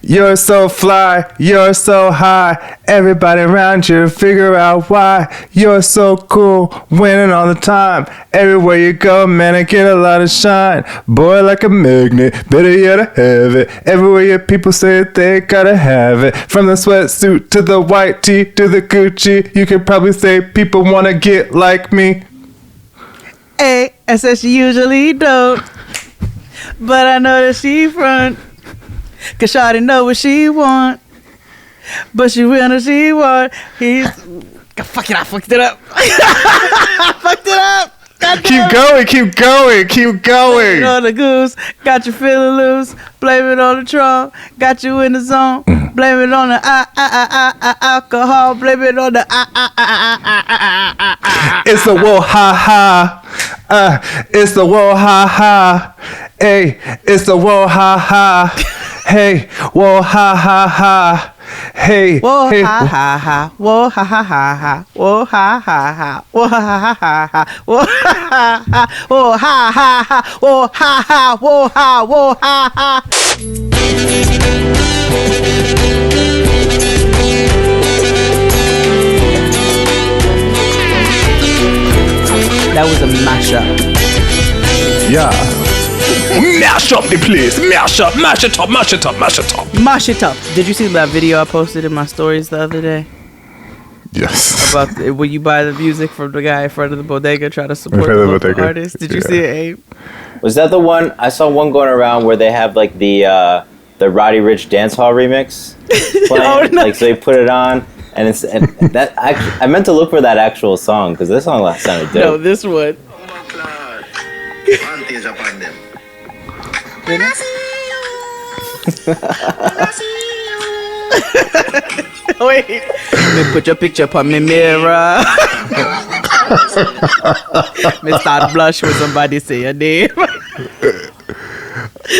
You're so fly, you're so high. Everybody around you figure out why. You're so cool, winning all the time. Everywhere you go, man, I get a lot of shine. Boy, like a magnet, better yet I have it. Everywhere your people say it, they gotta have it. From the sweatsuit to the white tee to the Gucci, you could probably say people wanna get like me. Hey, I said she usually don't, but I know that she front. Cause Shawty know what she want, but she will know she want. He's fuck it, I fucked it up. I fucked it up. Keep going, keep going, keep going. Blame it on the goose, got you feeling loose. Blame it on the Tron, got you in the zone. Blame it on the alcohol. Blame it on the It's the whoa ha ha. It's the whoa ha ha. Hey, it's the whoa ha ha. Hey, whoa ha ha ha. Hey, whoa hey. ha ha ha. Whoa ha ha ha ha. Whoa ha ha ha. Whoa ha ha ha ha. Whoa ha ha ha. Whoa ha ha ha. Whoa ha ha. Whoa ha. Whoa ha ha. That was a mashup. Yeah. Mash up the place. Mash up. Mash it up. Mash it up. Mash it up. Mash it up. Did you see that video I posted in my stories the other day? Yes. About when you buy the music from the guy in front of the bodega trying to support the local artist. Did you see it, Abe? Was that the one? I saw one going around where they have like the Roddy Ricch Dance Hall remix playing. Oh, no. Like so they put it on. And it's that I meant to look for that actual song because this song sounded dope. No, this one. Wait. Let me put your picture upon my mirror. Me start blush when somebody say your name.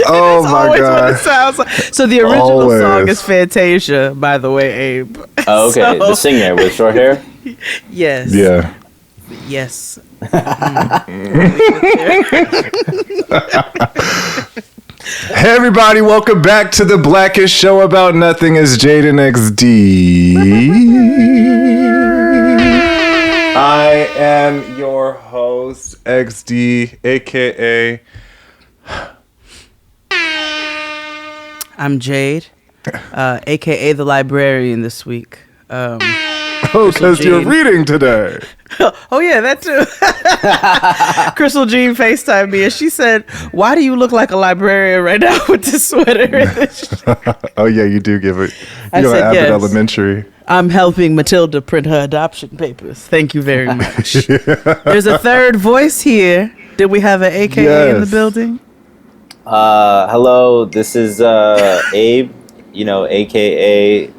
Oh my God. What it sounds like. So the original song is Fantasia, by the way, Abe. Oh, okay. So, the singer with short hair? Yes. Yeah. Yes. Hey everybody, welcome back to the Blackest Show About Nothing. Is Jaden XD. I am your host, XD, aka I'm Jade, aka the librarian this week. because you're reading today. Oh yeah, that too. Crystal Jean FaceTimed me and she said, "Why do you look like a librarian right now with this sweater?" Oh yeah, you do give it. I You know, said Abbott yes. Elementary. I'm helping Matilda print her adoption papers. Thank you very much. There's a third voice here. Did we have an AKA in the building? Hello, this is Abe, aka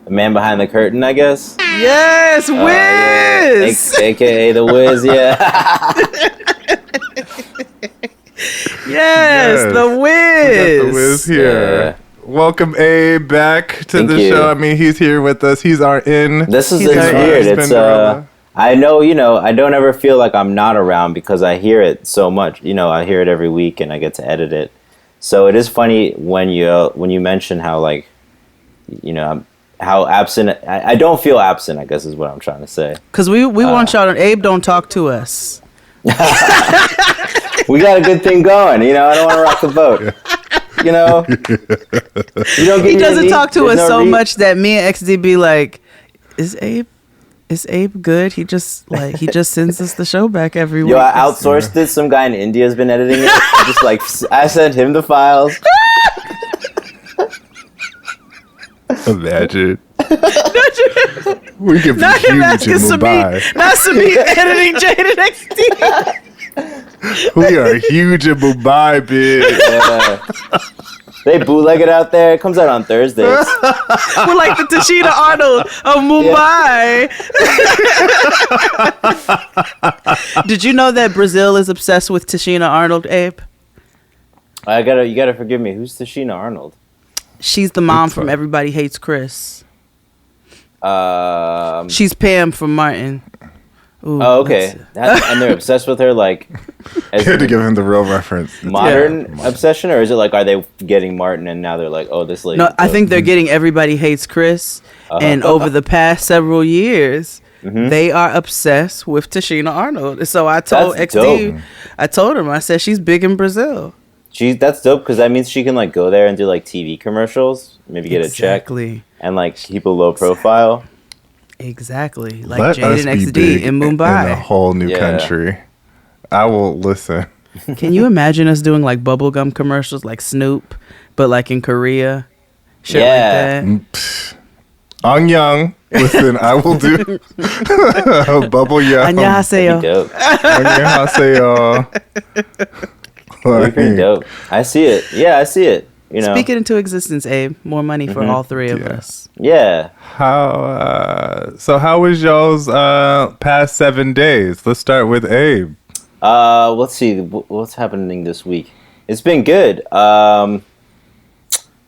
the man behind the curtain, I guess. Yes, Wiz! Yeah. AKA the Wiz, yeah. Yes, the Wiz. The Wiz here. Yeah. Welcome Abe back to Thank the you. show. I mean, he's here with us. He's our in. It's our weird. It's Cinderella. I know, I don't ever feel like I'm not around because I hear it so much. I hear it every week and I get to edit it. So it is funny when you mention how how absent. I don't feel absent, I guess is what I'm trying to say. Because we want y'all to, Abe don't talk to us. We got a good thing going. I don't want to rock the boat. You don't get He doesn't talk to us so much. much that me and XD be like, is Abe good? He just sends us the show back every week. Yo, I outsourced it. Some guy in India has been editing it. I sent him the files. Imagine. We could be Not him huge asking in Samir, Mumbai. not Samir editing Jaden XD. We are huge in Mumbai, bitch. Yeah. They bootleg it out there. It comes out on Thursdays. We're like the Tashina Arnold of Mumbai. Did you know that Brazil is obsessed with Tashina Arnold, Abe? You gotta forgive me. Who's Tashina Arnold? She's the mom from Everybody Hates Chris. She's Pam from Martin. Ooh, Oh, okay. And they're obsessed with her, like, You as had to give him the real reference. modern obsession, or is it like, are they getting Martin and now they're like, oh, this lady? No, I think they're getting Everybody Hates Chris, and over the past several years, they are obsessed with Tashina Arnold. So I told That's XD, dope. I told him, I said she's big in Brazil. That's dope because that means she can like go there and do like TV commercials, maybe get a check, Exactly. and like keep a low profile. Exactly. Like Let Jade us and be XD big in in a Mumbai. whole new Yeah. country. I will listen. Can you imagine us doing like bubblegum commercials like Snoop, but like in Korea? Shit Yeah. like that. Ong Young, listen, I will do Bubble Young. 안녕하세요. Dope. 안녕하세요. That'd be pretty dope. I see it. Yeah, I see it. You know. Speak it into existence, Abe. More money for all three of us. Yeah. How was y'all's past 7 days? Let's start with Abe. Let's see. What's happening this week? It's been good.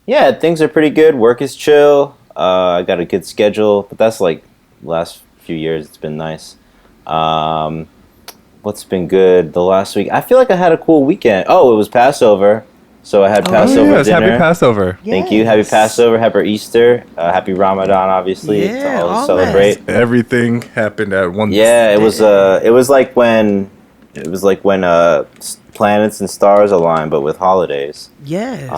Yeah, things are pretty good. Work is chill. I got a good schedule, but that's like last few years. It's been nice. What's been good the last week? I feel like I had a cool weekend. Oh, it was Passover, so I had Passover yes, dinner. happy Passover. Thank you. Happy Passover. Happy Easter. Happy Ramadan, obviously, Yeah, to all all celebrate. Everything happened at once. Yeah, it was like when planets and stars align, but with holidays. Yes.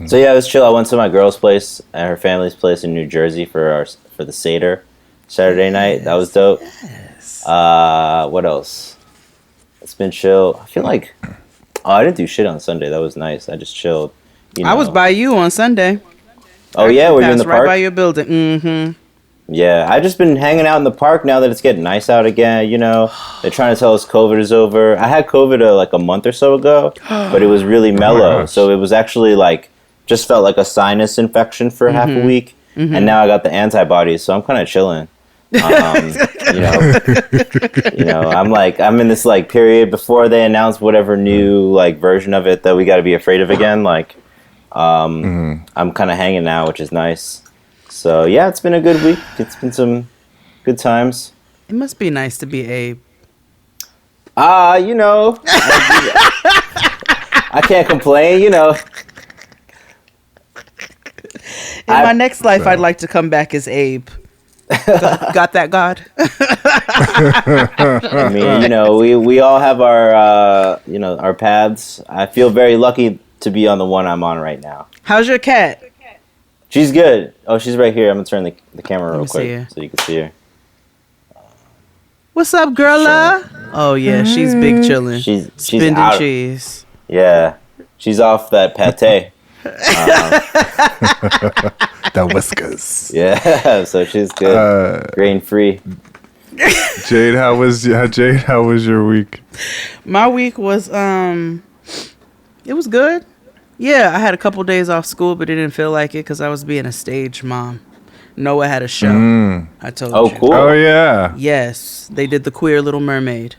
So yeah, it was chill. I went to my girl's place and her family's place in New Jersey for the Seder Saturday night. That was dope. Yes. What else? It's been chill. I feel like I didn't do shit on Sunday. That was nice. I just chilled. You know. I was by you on Sunday. Oh yeah, were you in Passed the right park? by your building. Mm-hmm. Yeah, I just been hanging out in the park now that it's getting nice out again. You know, they're trying to tell us COVID is over. I had COVID like a month or so ago, but it was really mellow. gosh. So it was actually like just felt like a sinus infection for half a week, and now I got the antibodies, so I'm kind of chilling. You know, I'm in this like period before they announce whatever new like version of it that we got to be afraid of again. Like, I'm kind of hanging now, which is nice. So yeah, it's been a good week. It's been some good times. It must be nice to be Abe. You know, I can't complain. You know, In my next life, I'd like to come back as Abe. Got that, God? I mean, you know, we all have our our paths. I feel very lucky to be on the one I'm on right now. How's your cat? She's good. Oh, she's right here. I'm gonna turn the camera Let real me see her. quick so you can see her. What's up, girla? Oh yeah, she's big chillin'. She's Spinning out. cheese. Yeah, she's off that pate. The whiskers. Yeah, so she's good. Grain free. Jade, how was your week? My week was it was good. Yeah, I had a couple days off school, but it didn't feel like it because I was being a stage mom. Noah had a show. I told Oh, you. cool. Oh yeah. Yes, they did the queer Little Mermaid.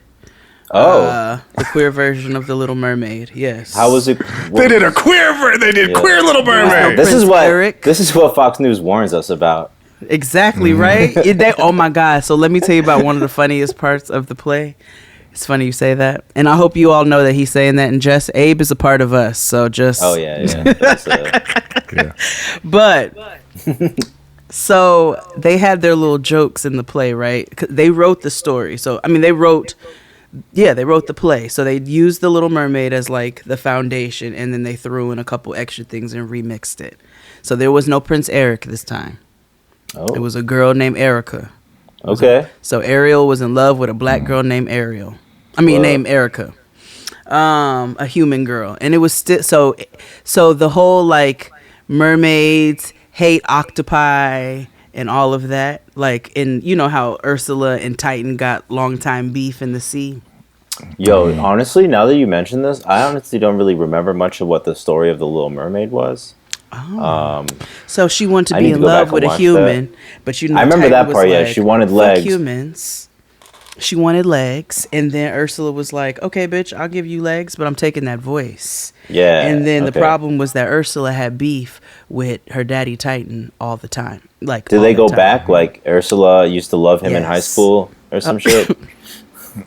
Oh, The queer version of the Little Mermaid. Yes. how was it? They did a queer queer Little Mermaid. This is Prince what Eric. this is what Fox News warns us about. Exactly, right? Oh my God. So let me tell you about one of the funniest parts of the play. It's funny you say that. And I hope you all know that he's saying that in jest. Abe is a part of us. So just. Oh yeah. That's, Yeah. But. So they had their little jokes in the play, right? 'Cause they wrote the story. So, I mean, they wrote the play. So they used the Little Mermaid as like the foundation. And then they threw in a couple extra things and remixed it. So there was no Prince Eric this time. oh, It was a girl named Erica. okay. So Ariel was in love with a black girl named Ariel. Named Erica. A human girl. And it was still so the whole like mermaids hate octopi and all of that. Like you know how Ursula and Titan got long time beef in the sea. Yo, honestly, now that you mention this, I honestly don't really remember much of what the story of the Little Mermaid was. So she wanted I to be need to in go back love and with a watch human, but you know I remember Titan that was part, yeah. like, She wanted "Fuck legs." humans. She wanted legs, and then Ursula was like, "Okay, bitch, I'll give you legs, but I'm taking that voice." Yeah. And then the okay. problem was that Ursula had beef with her daddy Titan all the time. Like, Did all they the go time. back? Like Ursula used to love him in high Yes. school. or some shit.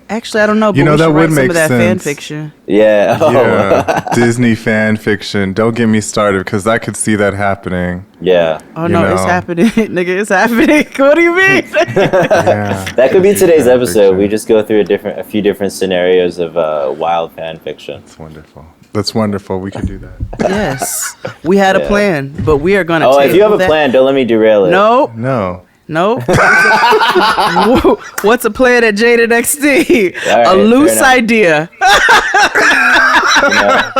Actually, I don't know. But You know, we that should would write some make of that fan sense. fiction. Yeah. Oh. Yeah, Disney fan fiction. Don't get me started because I could see that happening. Yeah. Oh You no, it's know. happening, nigga. It's happening. What do you mean? Yeah, That could be Disney today's fan episode. fiction. We just go through a few different scenarios of wild fan fiction. That's wonderful. That's wonderful. We can do that. Yes, we had a Yeah. plan, but we are gonna. Oh, if you have table a that. plan, don't let me derail it. Nope. No. Nope. What's a plan at Jaded XD? All right, A loose fair enough. idea. You know?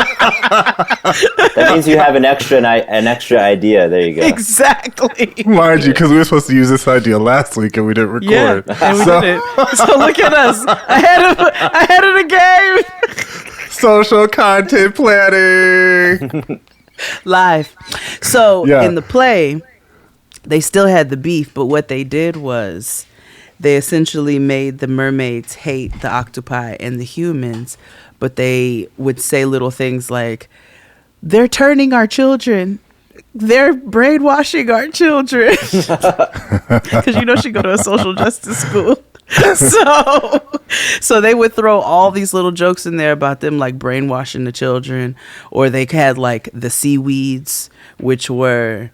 That means you have an extra idea. There you go. Exactly. Mind you, because we were supposed to use this idea last week and we didn't record. Yeah, and we so, did it. So look at us, ahead of the game. social content planning. Live. So Yeah. in the play, they still had the beef, but what they did was they essentially made the mermaids hate the octopi and the humans, but they would say little things like, they're turning our children. They're brainwashing our children. Because you know she go to a social justice school. So they would throw all these little jokes in there about them like brainwashing the children, or they had like the seaweeds, which were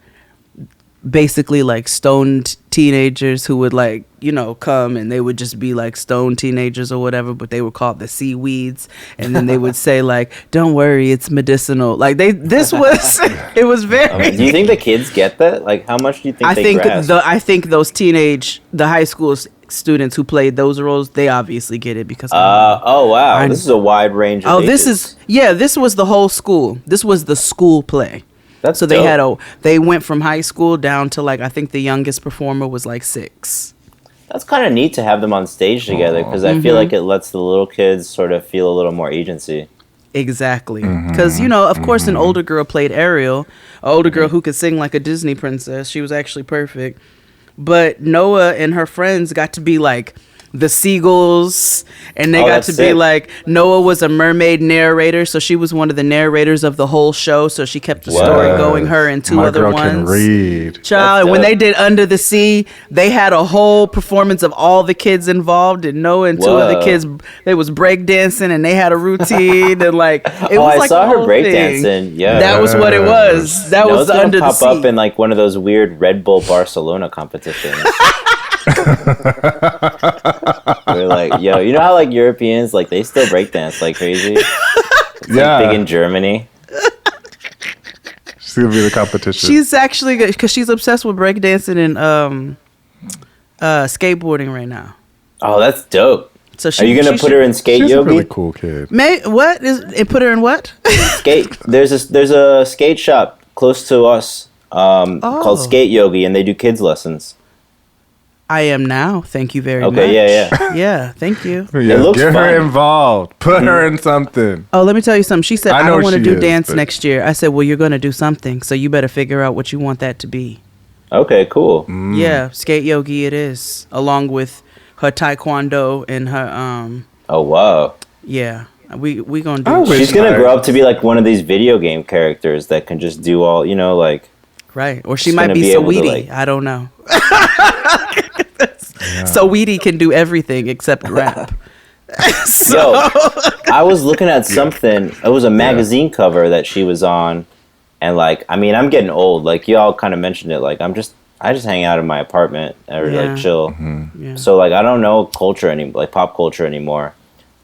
basically like stoned teenagers who would like, you know, come and they would just be like stoned teenagers or whatever, but they were called the seaweeds. And then they would say like, don't worry, it's medicinal. Like it was very. Do you think the kids get that? Like, how much do you think they grasp? I think those the high school students who played those roles, they obviously get it because. Oh wow, this is a wide range. Of ages. This was the whole school. This was the school play. That's so dope. they went from high school down to like I think the youngest performer was like 6. That's kind of neat to have them on stage together because I feel like it lets the little kids sort of feel a little more agency. Exactly, because you know, of course, an older girl played Ariel, an older girl who could sing like a Disney princess. She was actually perfect, but Noah and her friends got to be like the seagulls, and they got to be sick. like, Noah was a mermaid narrator, so she was one of the narrators of the whole show, so she kept the story going, her and 2 My other girl ones. can read. Child, That's when dope. they did Under the Sea, they had a whole performance of all the kids involved, and Noah and 2 other Whoa. kids, they was breakdancing, and they had a routine, and like, it was I like saw a her whole breakdancing. thing. Yeah, That was what it was. That Noah's was the gonna Under the pop Sea. up in like one of those weird Red Bull Barcelona competitions. We're like, yo, you know how like Europeans like they still breakdance like crazy? It's Yeah. like big in Germany. She's going to be the competition. She's actually good, because she's obsessed with breakdancing and skateboarding right now. Oh, that's dope. So Are you gonna put her in skate She's a yogi? really cool kid. What is it? Put her in what? Skate. There's a skate shop close to us called Skate Yogi, and they do kids lessons. I am now. Thank you very much. Okay, yeah. Yeah, thank you. Yeah, looks get fun. her involved. Put her in something. Oh, let me tell you something. She said, I I know don't want to she do is, dance but- next year. I said, well, you're going to do something, so you better figure out what you want that to be. Okay, cool. Yeah, skate yogi it is, along with her taekwondo and her, Oh wow. yeah. We going to I do wish- She's gonna I- grow up to be like one of these video game characters that can just do all, you know, like. right. Or she She's might gonna be be able to, Saweetie. like- I don't know. Saweetie can do everything except rap. Yo, I was looking at something. It was a magazine cover that she was on, and like, I mean, I'm getting old. Like y'all kind of mentioned it. Like I just hang out in my apartment or Yeah. like chill. Yeah. So like, I don't know culture like pop culture anymore.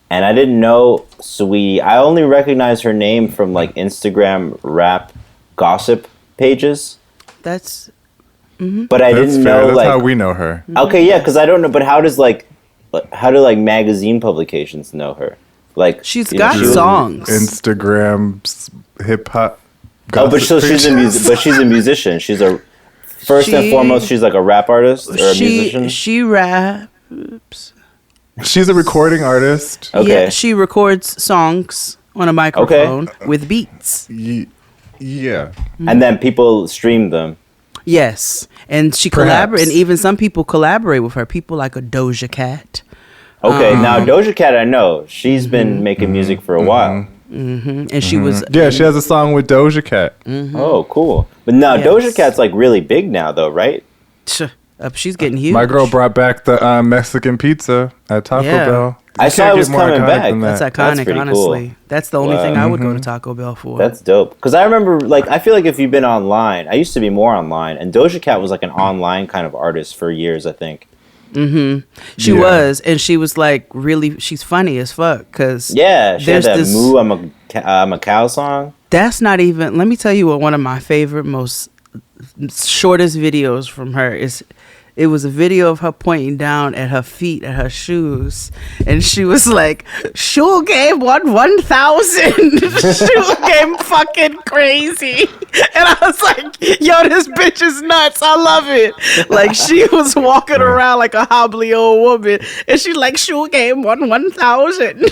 And I didn't know Saweetie. I only recognize her name from like Instagram rap gossip pages. That's But I That's didn't fair. know That's like how we know her. okay, yeah, because I don't know. But how do like magazine publications know her? Like she's you know, got she was- songs. Instagram hip hop. Oh, but so she's a musician. She's a first and She- foremost. She's like a rap artist or a musician. She raps. She's a recording artist. Okay. Yeah, she records songs on a microphone with beats. Yeah. And then people stream them. Yes, and she Perhaps. collaborate, and even some people collaborate with her. People like a Doja Cat. Okay, now Doja Cat, I know she's been making music for a while. And she was Yeah, she has a song with Doja Cat. Oh, cool. But now Yes. Doja Cat's like really big now, though, right? She's getting huge. My girl brought back the Mexican pizza at Taco Bell. I saw it was coming back. That's iconic, pretty honestly. cool. That's the only thing I would go to Taco Bell for. That's dope. Because I remember, like, I feel like if you've been online, I used to be more online, and Doja Cat was like an online kind of artist for years, I think. She was, and she was like really, she's funny as fuck. Cause she had that "Moo, I'm a Cow" song. That's not even. Let me tell you what one of my favorite, most shortest videos from her is. It was a video of her pointing down at her feet, at her shoes, and she was like, "Shoe game won 1,000." Shoe game fucking crazy, and I was like, "Yo, this bitch is nuts. I love it." Like she was walking around like a hobbly old woman, and she's like, "Shoe game won 1,000."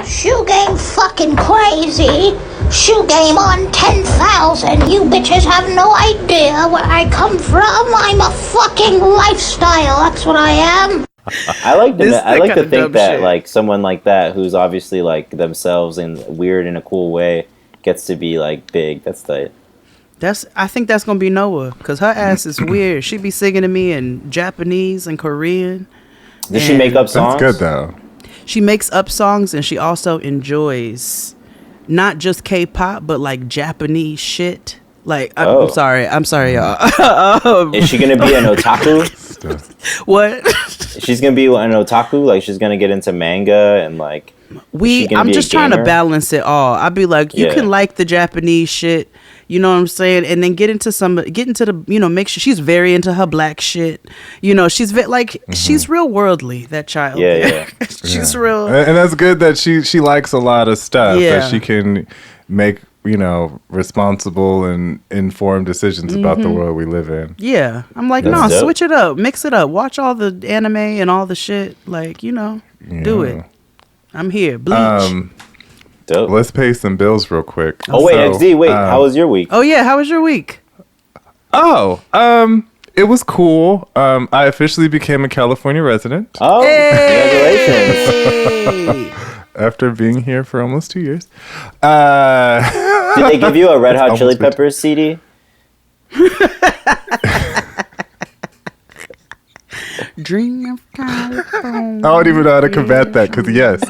Shoe game fucking crazy. Shoe game on 10,000. You bitches have no idea where I come from. I'm a fucking lifestyle. That's what I am. I like to think that shit. like someone like that who's obviously like themselves and weird in a cool way gets to be like big. That's the. I think that's gonna be Noah, cause her ass is weird. She be singing to me in Japanese and Korean. Does she make up songs? That's good though. She makes up songs, and she also enjoys not just K-pop, but like Japanese shit. Like, I'm sorry, y'all. Is she gonna be an otaku? What? She's gonna be an otaku. Like, she's gonna get into manga and like. I'm just trying to balance it all. I'd be like, you can like the Japanese shit, you know what I'm saying, and then get into the, make sure she's very into her black shit. You know, she's she's real worldly. That child. Yeah. She's real. And that's good that she likes a lot of stuff that she can make, responsible and informed decisions about the world we live in. Yeah, I'm like, no, switch it up, mix it up, watch all the anime and all the shit. Like, do it. I'm here. Bleach. Dope. Let's pay some bills real quick. Oh wait, XD, how was your week? Oh yeah, how was your week? It was cool. I officially became a California resident. Oh, Hey! congratulations. After being here for almost 2 years. Did they give you a Red Hot Chili Peppers CD? Dream of California. I don't even know how to combat that because yes.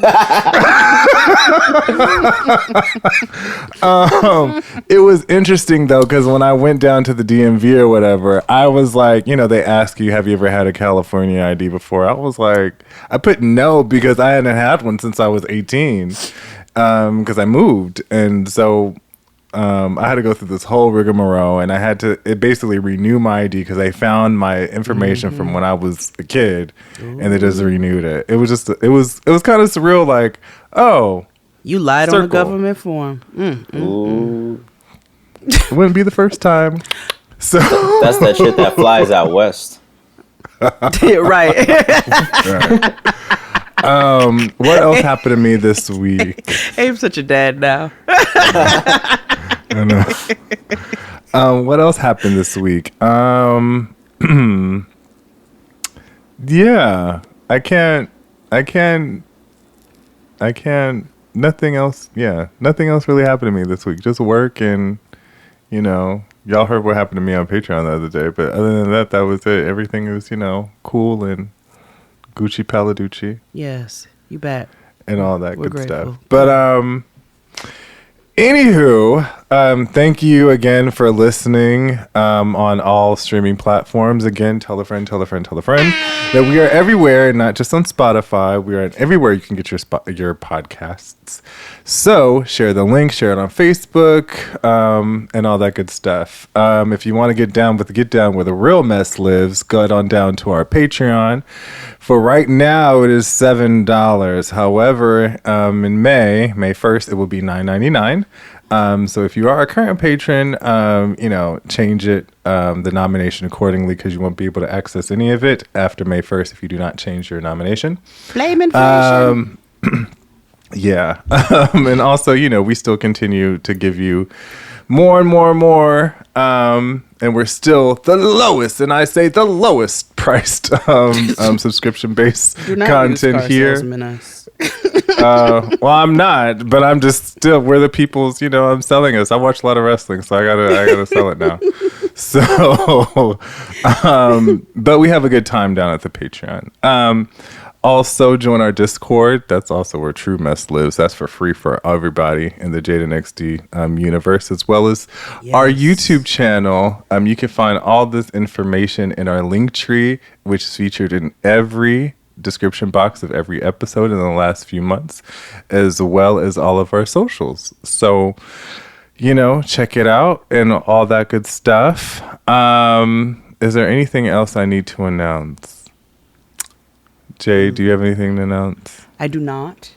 It was interesting though because when I went down to the DMV or whatever, I was like, they ask you, have you ever had a California ID before? I was like, I put no because I hadn't had one since I was 18 because I moved. And so I had to go through this whole rigmarole, and I had to basically renew my ID because they found my information from when I was a kid, and they just renewed it. It was just it was kind of surreal. Like, oh, you lied on the government form. It wouldn't be the first time. So that's that shit that flies out west. Right. What else happened to me this week? I'm such a dad now. I know. What else happened this week? Yeah, I can't. Nothing else. Yeah, nothing else really happened to me this week. Just work and, y'all heard what happened to me on Patreon the other day. But other than that, that was it. Everything was, cool and Gucci Paladucci. Yes, you bet. And all that We're good grateful. stuff. But anywho, thank you again for listening on all streaming platforms. Again, tell a friend that we are everywhere, not just on Spotify. We are everywhere you can get your podcasts. So share the link, share it on Facebook, and all that good stuff. If you want to get down where the real mess lives, go on down to our Patreon. For right now, it is $7. However, in May 1st, it will be $9.99. So if you are a current patron, change it, the nomination accordingly, because you won't be able to access any of it after May 1st if you do not change your nomination. Blame inflation. Yeah. And also, we still continue to give you more and more and more. And we're still the lowest, and I say the lowest priced subscription-based content here. Well, I'm not, but I'm just still, we're the people's, I'm selling us. I watch a lot of wrestling, so I gotta sell it now. So, but we have a good time down at the Patreon. Also join our Discord. That's also where True Mess lives. That's for free for everybody in the Jaden XD universe, as well as our YouTube channel. You can find all this information in our link tree, which is featured in every description box of every episode in the last few months, as well as all of our socials. So, check it out and all that good stuff. Is there anything else I need to announce? Jay, do you have anything to announce? I do not.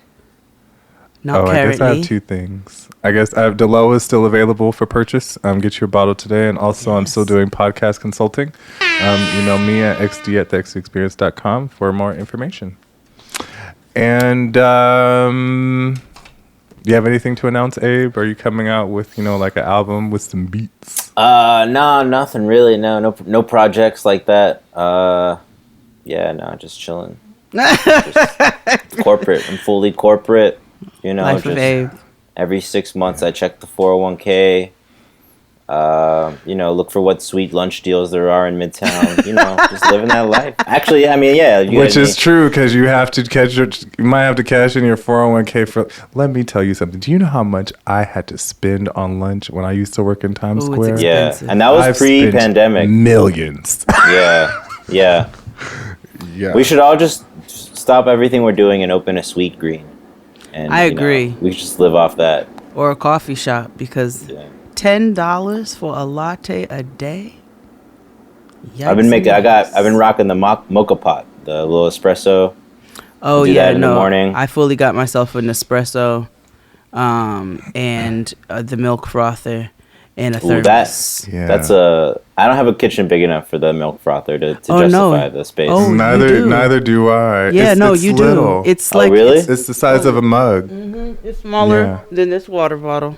Currently. I guess I have two things. I guess Delo is still available for purchase. Get your bottle today. And also, I'm still doing podcast consulting. Email me at xd@thexperience.com for more information. And do you have anything to announce, Abe? Are you coming out with, like an album with some beats? No, nothing really. No projects like that. Just chilling. Just corporate. I'm fully corporate. Life of Abe. Every 6 months I check the 401k. Look for what sweet lunch deals there are in Midtown. Just living that life. Actually, which is true, because you have to you might have to cash in your 401k for. Let me tell you something. Do you know how much I had to spend on lunch when I used to work in Times Square? Yeah, and that was pre-pandemic. Millions. Yeah. We should all just stop everything we're doing and open a Sweet Green. And I agree. We should just live off that. Or a coffee shop, because $10 for a latte a day. Yikes. I've been rocking the mocha pot, the little espresso. Oh that in the morning. I fully got myself an espresso, and the milk frother. And a thermos. I don't have a kitchen big enough for the milk frother to justify the space. Oh, neither do I. Yeah, it's you little. Do. It's like really? It's the size of a mug. Mm-hmm. It's smaller than this water bottle.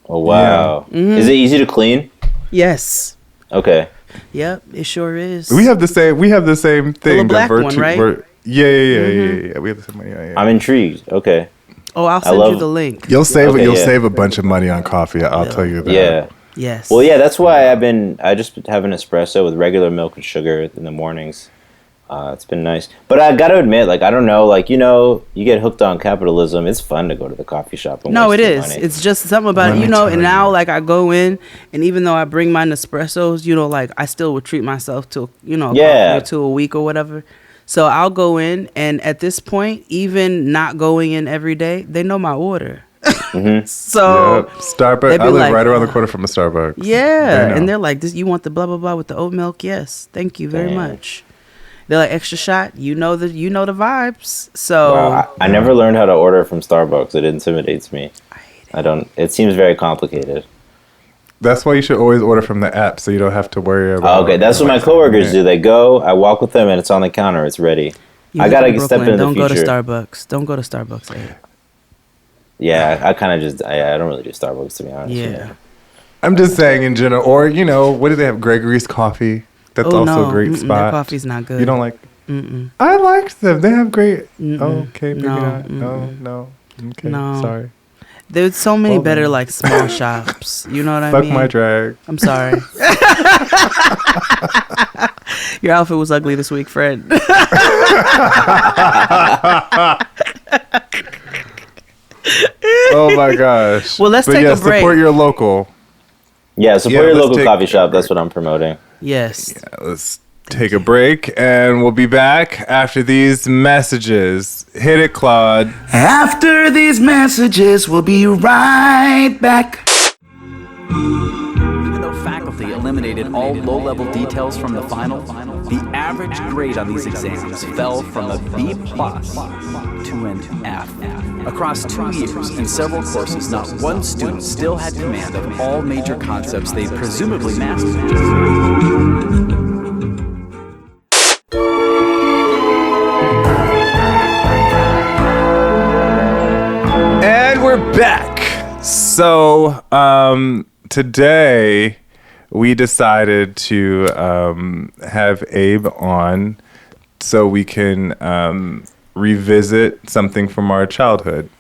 Oh wow! Yeah. Mm-hmm. Is it easy to clean? Yes. Okay. Yep, it sure is. We have the same thing. The black one, right? Yeah. We have the same one. Yeah. I'm intrigued. Okay. Oh, I'll send you the link. You'll save a bunch of money on coffee. I'll tell you that. Yeah. Yes. Well, that's why I just have an espresso with regular milk and sugar in the mornings. It's been nice. But I got to admit, I don't know, you get hooked on capitalism. It's fun to go to the coffee shop and No, waste it your is. money. It's just something about it, and now, I go in, and even though I bring my Nespressos, I still would treat myself to, a coffee or two a week or whatever. So I'll go in, and at this point, even not going in every day, they know my order. Mm-hmm. So Starbucks. I live right around the corner from a Starbucks. Yeah, and they're like, "This, you want the blah blah blah with the oat milk?" Yes, thank you very much. They're like, extra shot. You know the vibes. So I never learned how to order from Starbucks. It intimidates me. I don't. It seems very complicated. That's why you should always order from the app, so you don't have to worry about. Okay, that's what my coworkers do. They go, I walk with them, and it's on the counter. It's ready. I gotta step into the future. Don't go to Starbucks. Don't go to Starbucks. Yeah, I kind of just, I don't really do Starbucks, to be honest. Yeah. I'm just saying in general, or, what do they have? Gregory's Coffee. That's also a great spot. Their coffee's not good. You don't like? Mm-mm. I liked them. They have great. Mm-mm. Okay, maybe not. No. Okay, sorry. There's so many better, small shops. You know what I mean? Fuck my drag. I'm sorry. Your outfit was ugly this week, Fred. Oh my gosh. Well, let's take a break. Support your local. Yeah, support your local coffee shop. That's what I'm promoting. Yes. Yeah, let's take a break, and we'll be back after these messages. Hit it, Claude. After these messages, we'll be right back. Even though faculty eliminated all low-level details from the final, the average grade on these exams fell from a B+ to an F. Across 2 years and several courses, not one student still had command of all major concepts they presumably mastered. So today we decided to have Abe on so we can revisit something from our childhood,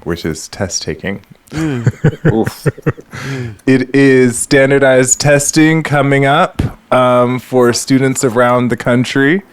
which is test taking. Oof. It is standardized testing coming up for students around the country.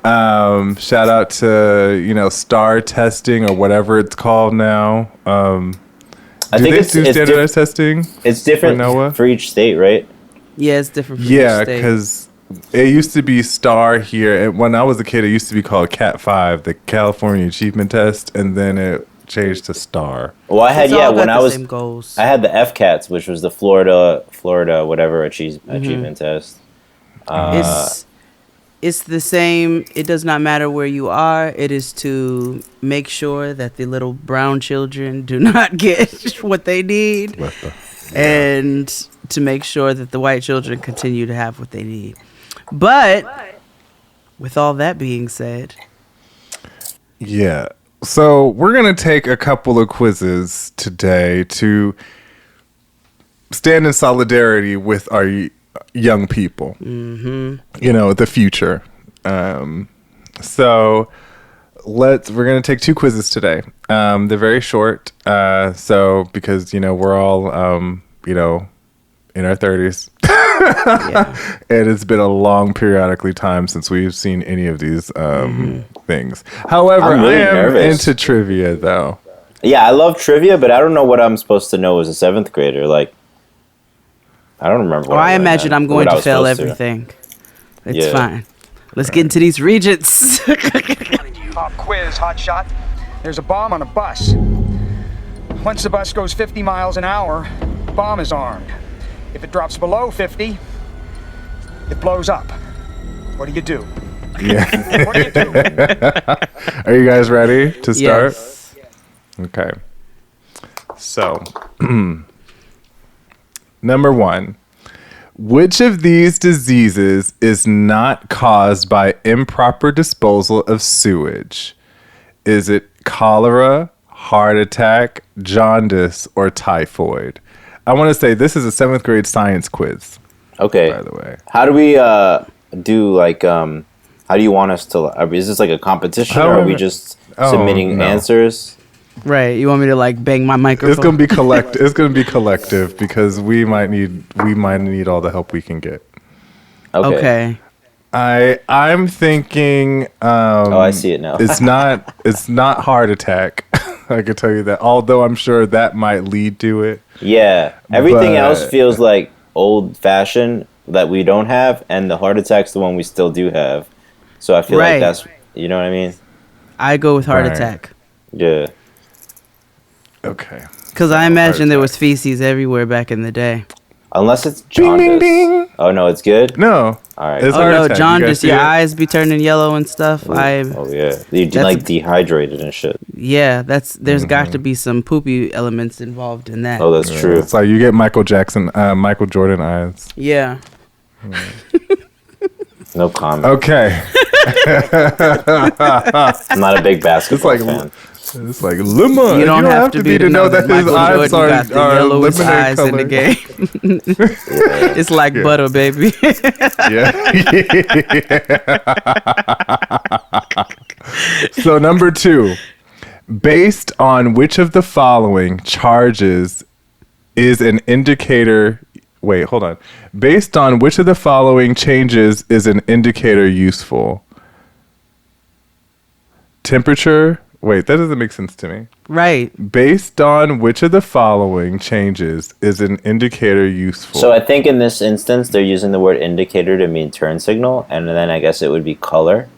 Shout out to STAR testing or whatever it's called now. I think it's standardized testing. It's different for each state, right? Yeah, it's different. For Yeah, each state. because it used to be STAR here, and when I was a kid, it used to be called Cat 5, the California Achievement Test, and then it changed to STAR. Well, I had It's all when got I the was same goals. I had the FCATs, which was the Florida whatever achievement test. It's the same. It does not matter where you are. It is to make sure that the little brown children do not get what they need, and to make sure that the white children continue to have what they need. But with all that being said, Yeah. So we're going to take a couple of quizzes today to stand in solidarity with our young people. The future. So we're going to take two quizzes today. They're very short. So because, we're all, in our 30s. And it's been a long periodically time since we've seen any of these things. However, I'm really I am nervous. into trivia, though. Yeah, I love trivia, but I don't know what I'm supposed to know as a 7th grader. Like, I don't remember. I imagine I'm going what I to was fail supposed to. everything. It's Yeah. fine. Let's get into these regents. Pop quiz, hot shot. There's a bomb on a bus. Once the bus goes 50 miles an hour, the bomb is armed. If it drops below 50, it blows up. What do you do? Yeah. What do you do? Are you guys ready to start? Yes. Okay. So, number one. Which of these diseases is not caused by improper disposal of sewage? Is it cholera, heart attack, jaundice, or typhoid? I want to say this is a 7th grade science quiz, Okay. by the way. How do we do like how do you want us to? Is this like a competition, or are we just submitting no. answers? Right. You want me to like bang my microphone? It's gonna be It's gonna be collective because we might need all the help we can get. Okay. I'm thinking. I see it now. It's not heart attack. I can tell you that. Although I'm sure that might lead to it. Yeah. Everything else But- feels like old fashioned that we don't have, and the heart attack's the one we still do have. So I feel Right. like that's, you know what I mean? I go with heart Right. attack. Yeah. Okay. Because I imagine there was feces everywhere back in the day. Unless it's Ding, jaundice. ding, ding. Oh no, it's good. No. All right. It's Oh heart no, attack. You guys jaundice. see Your it? eyes be turning yellow and stuff. Oh yeah, you That's like a- dehydrated and shit. There's got to be some poopy elements involved in that. Oh, that's Yeah, true. It's like you get Michael Jordan eyes. Yeah. No comment. Okay. I'm not a big basketball like- fan. It's like lemon. You don't have to be to know that his Michael eyes Jordan got the yellowest lemonade eyes in the color. game. It's like butter, baby. Yeah. So number 2, based on which of the following charges is an indicator? Wait, hold on. Based on which of the following changes is an indicator useful? Temperature. Wait, that doesn't make sense to me. Right. Based on which of the following changes is an indicator useful? So I think in this instance they're using the word indicator to mean turn signal, and then I guess it would be color.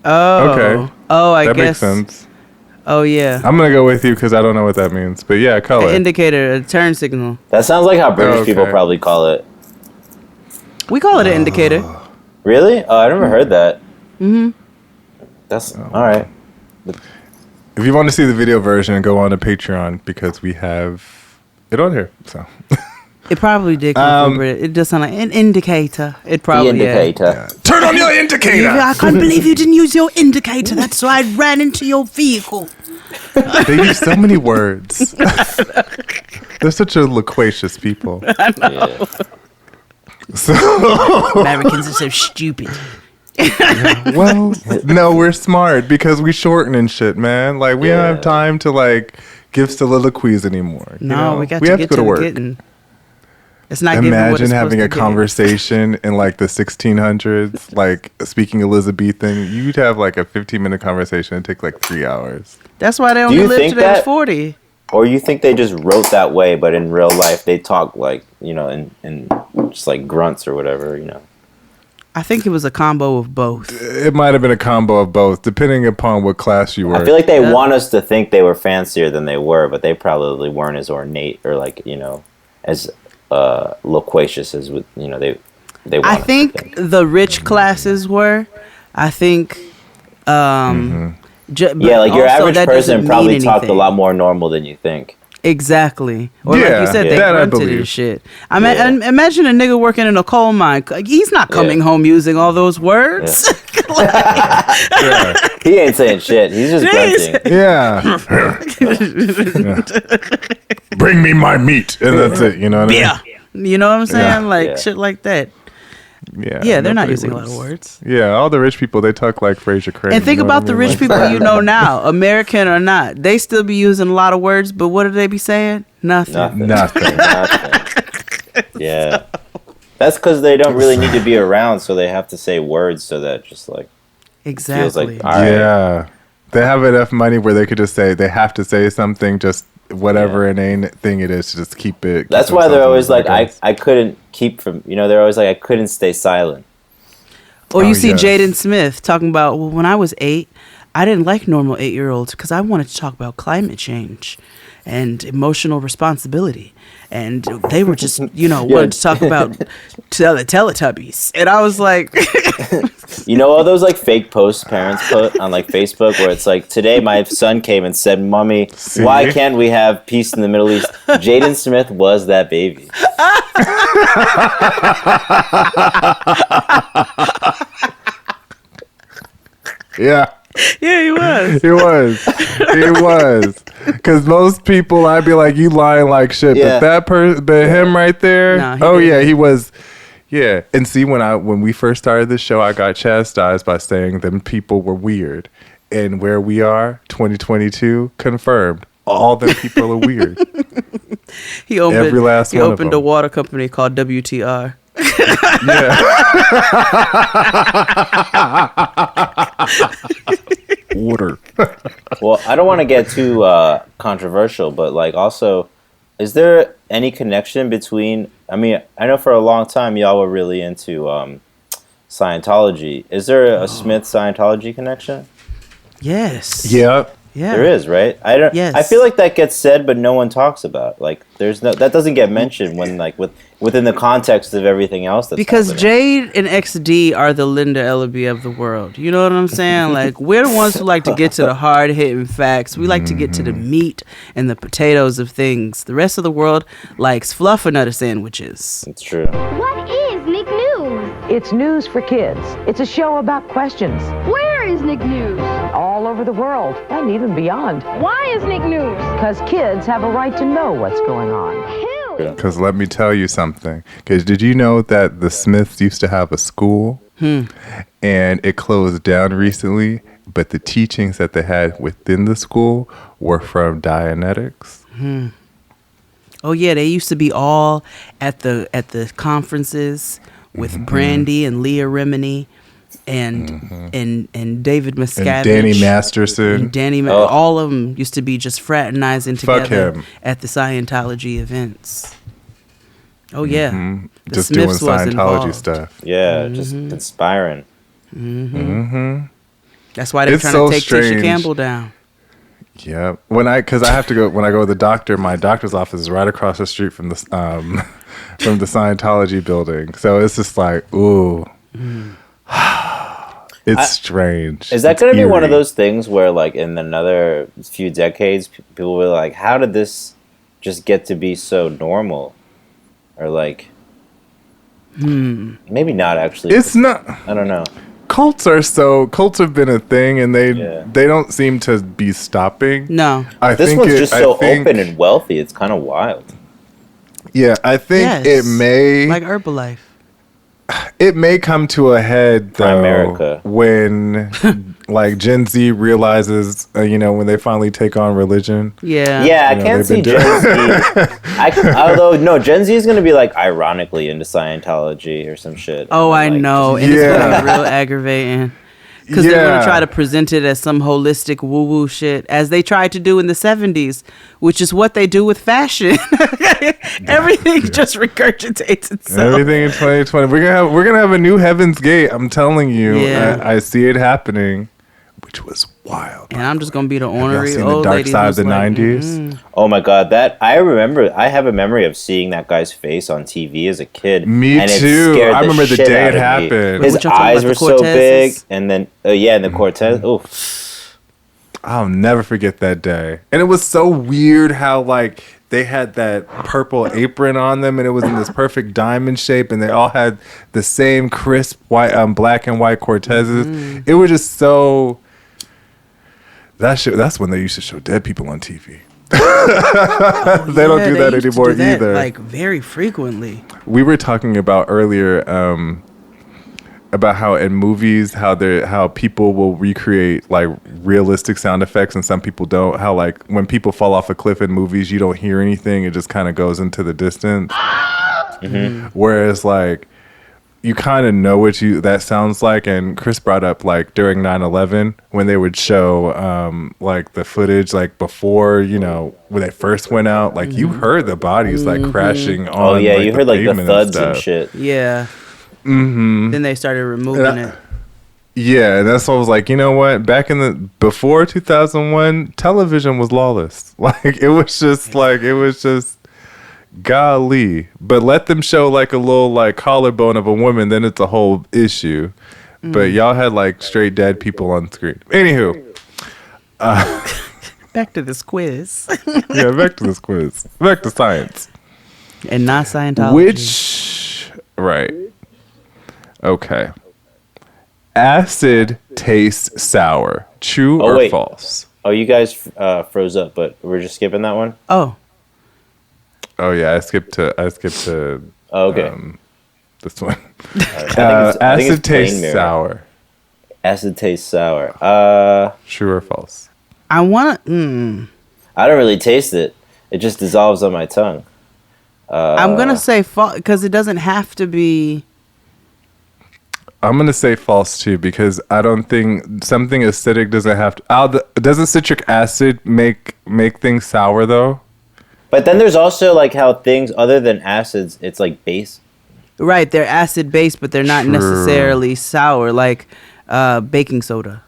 Oh. Okay. Oh, I that guess. makes sense. Oh, yeah. I'm gonna go with you because I don't know what that means. But yeah, color. An indicator, a turn signal. That sounds like how British people Okay. probably call it. We call it an indicator. Really? Oh, I never heard that. Mm-hmm. That's all right. If you want to see the video version, go on to Patreon because we have it on here. So It probably did come from Brit. It does sound like an indicator. It The probably indicator. turn on your indicator. I can't believe you didn't use your indicator. That's why I ran into your vehicle. They use so many words. They're such a loquacious people. Yeah. So, Americans are so stupid. well, no, we're smart because we shorten and shit, man. Like, we don't have time to, like, give soliloquies anymore. No, you know? we got we to have get to go to work. getting. It's not giving what Imagine it's having a supposed to give. conversation in, like, the 1600s, like, speaking Elizabethan. You'd have, like, a 15-minute conversation and take, like, 3 hours. That's why they Do only you live think till they was that- 40. Or you think they just wrote that way, but in real life they talk like, you know, in just like grunts or whatever, you know? I think it was a combo of both. It might have been a combo of both, depending upon what class you were. I feel like they want us to think they were fancier than they were, but they probably weren't as ornate or like, you know, as loquacious as with, you know, they want I us to think the rich classes were. I think. Yeah, like your average person probably talked a anything. lot more normal than you think. Exactly. Or like Yeah, you said, yeah. they That I grunted believe. and shit. Imagine a nigga working in a coal mine. He's not coming home using all those words. Yeah. He ain't saying shit. He's just grunting. Yeah. Bring me my meat. And that's it. You know what I mean? Yeah. You know what I'm saying? Yeah. Like Yeah. shit like that. Yeah. Yeah, they're not nobody using a lot was- of words. Yeah, all the rich people, they talk like Fraser Crane. And think you know about what the I mean? rich Like- people you know now, American or not. They still be using a lot of words, but what do they be saying? Nothing. Nothing. Nothing. Yeah. That's because they don't really need to be around, so they have to say words so that just like Exactly. feels like, all right. Yeah. They have enough money where they could just say, they have to say something, just whatever inane thing it is, to just keep it. That's keep why they're themselves always in like, the I couldn't keep from, you know, they're always like, I couldn't stay silent. Or you Oh, see yes. Jaden Smith talking about, well, when I was 8, I didn't like normal 8-year-olds because I wanted to talk about climate change and emotional responsibility. And they were just, you know, wanted to talk about Teletubbies. And I was like, You know all those like fake posts parents put on like Facebook where it's like, today my son came and said, Mommy, See? why can't we have peace in the Middle East? Jaden Smith was that baby. Yeah. yeah, he was. He was. He was. Because most people, I'd be like, you lying like shit. Yeah. But him right there, No, he oh didn't. yeah, he was. Yeah. And see, when we first started this show, I got chastised by saying them people were weird. And where we are, 2022, confirmed. All them people are weird. He opened, Every last he one of opened a them. water company called WTR. Yeah. Water. Well, I don't want to get too controversial, but like also, is there any connection between, I mean, I know for a long time y'all were really into Scientology. Is there a Smith Scientology connection? Yes. Yeah. Yeah. There is, right? I don't. Yes. I feel like that gets said, but no one talks about. Like, there's no that doesn't get mentioned when like within the context of everything else. That's Because happening. Jade and XD are the Linda Ellaby of the world. You know what I'm saying? Like, we're the ones who like to get to the hard hitting facts. We like to get to the meat and the potatoes of things. The rest of the world likes fluffernutter sandwiches. It's true. What is Nick News? It's news for kids. It's a show about questions Where is Nick News? all over the world and even beyond. Why is Nick News? Because kids have a right to know what's going on. Who? Because let me tell you something. Because did you know that the Smiths used to have a school and it closed down recently, but the teachings that they had within the school were from Dianetics? Oh yeah, they used to be all at the conferences with Brandy and Leah Remini and David Miscavige And Danny Masterson. and Danny. Oh. All of them used to be just fraternizing Fuck together him. at the Scientology events. Oh yeah, the Just Smiths doing was Scientology involved. stuff. Yeah, just inspiring. That's why they're It's trying so to take Tisha strange. Campbell down. Yeah, because I have to go when I go to the doctor. My doctor's office is right across the street from the from the Scientology building. So it's just like, ooh, it's strange. Is that It's going to be one of eerie. those things where, like, in another few decades, people will be like, how did this just get to be so normal? Or, like, maybe not actually. It's not. I don't know. cults have been a thing, and they don't seem to be stopping. No. This one's just so open and wealthy. It's kind of wild. Yeah, I think it may like Herbalife. It may come to a head though America. when like Gen Z realizes, when they finally take on religion. Yeah. Yeah, I can't see Gen Z. Although no, Gen Z is going to be like ironically into Scientology or some shit. Oh, I know, and it's going to be real aggravating. Because they're going to try to present it as some holistic woo-woo shit, as they tried to do in the 70s, which is what they do with fashion. Everything just regurgitates itself. Everything in 2020. We're gonna have a new Heaven's Gate. I'm telling you. Yeah. I see it happening, which was wild. And I'm just going to be the ornery seen old the dark lady side of who's the like, 90s? Oh my god, that I remember. I have a memory of seeing that guy's face on TV as a kid. Me and too. It scared I remember the shit day out it of me. happened. His What y'all talking eyes about, were the so big, Cortezes? and then and the Cortez. Oof. I'll never forget that day. And it was so weird how like they had that purple apron on them, and it was in this perfect diamond shape, and they all had the same crisp white, black and white Cortezes. It was just so. That's when they used to show dead people on TV. They don't do that anymore either. Like very frequently. We were talking about earlier about how in movies how people will recreate like realistic sound effects and some people don't. How like when people fall off a cliff in movies, you don't hear anything; it just kind of goes into the distance. Whereas like you kind of know what that sounds like. And Chris brought up like during 9/11 when they would show like the footage like before, when they first went out, like you heard the bodies like crashing on. Oh yeah, like, you heard like the pavement thuds and stuff. shit. Yeah. Then they started removing it. Yeah, and that's why I was like, you know what? Back before 2001, television was lawless. Like it was just golly. But let them show like a little like collarbone of a woman, then it's a whole issue. But y'all had like straight dead people on screen. Anywho, Back to this quiz. yeah, back to this quiz. Back to science. And not Scientology. Right. Okay. Acid tastes sour. True or wait. false? Oh, you guys froze up, but we're just skipping that one. Oh. Oh yeah, I skipped to Oh, okay. this one. I think Acid it's plain tastes mirror. sour. Acid tastes sour. True or false? I want to... I don't really taste it. It just dissolves on my tongue. I'm going to say false because it doesn't have to be... I'm gonna say false too because I don't think something acidic doesn't have to. Doesn't citric acid make things sour though? But then there's also like how things other than acids, it's like base. Right, they're acid based, but they're not necessarily sour, like baking soda.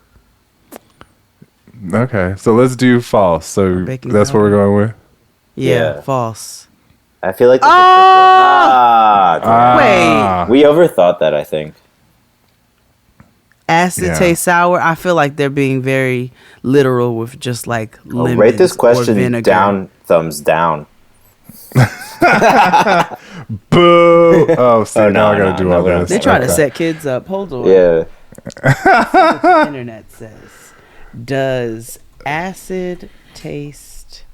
Okay, so let's do false. So Baking that's what we're going with. Yeah, Yeah. false. I feel like that's Wait, we overthought that, I think. acid Yeah. tastes sour. I feel like they're being very literal with just like lemons Rate this or question vinegar. down, thumbs down. Boo! Oh, see, Oh, now I no, gotta no, do no, all we don't this. They try to Okay. set kids up. Hold on. Yeah. What the internet says. Does acid taste?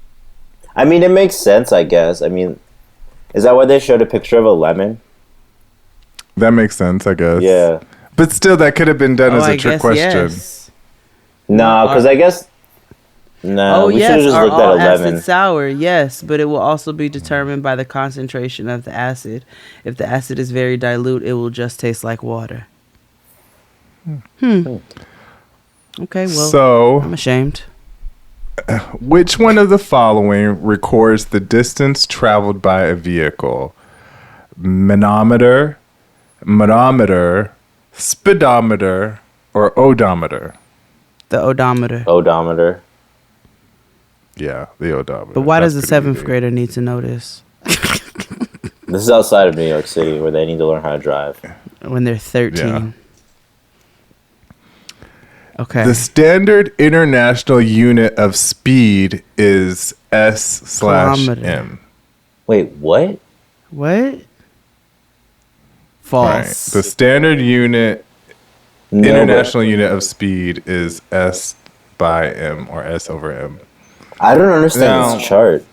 I mean, it makes sense, I guess. I mean, is that why they showed a picture of a lemon? That makes sense, I guess. Yeah. But still, that could have been done as I a trick guess question. yes. No, because I guess. No, Oh we should yes, have just are looked at all a lemon. acid sour? Yes, but it will also be determined by the concentration of the acid. If the acid is very dilute, it will just taste like water. Okay, well, So, I'm ashamed. which one of the following records the distance traveled by a vehicle? Manometer, speedometer, or odometer? The odometer. Odometer. Yeah, the odometer. But why That's does the pretty 7th easy. grader need to know this This is outside of New York City where they need to learn how to drive. when they're 13? Yeah. Okay. The standard international unit of speed is Kilometer. S/M. Wait, what? What? Right. False. The standard unit No, international unit of speed is S by M or S over M. I don't understand Now- this chart.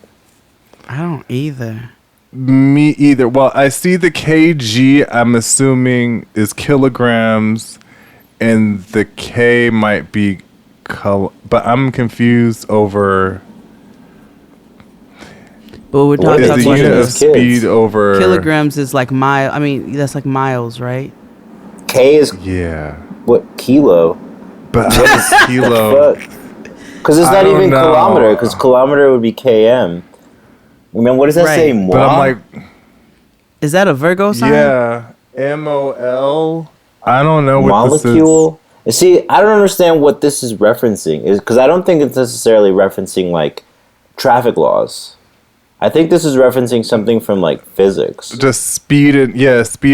I don't either. Me either. Well, I see the kg, I'm assuming, is kilograms, and the K might be but I'm confused over But we're What is talking the is unit of these kids? speed over kilograms is like mile. I mean, that's like miles, right? K is Yeah. what kilo? But what is kilo? Because it's I not don't even know. kilometer. Because kilometer would be km. I mean, what does that Right. say? Moi? But I'm like, Is that a Virgo sign? yeah, MOL. I don't know what molecule. See, I don't understand what this is referencing. Is because I don't think it's necessarily referencing like traffic laws. I think this is referencing something from like physics. this is. Just speed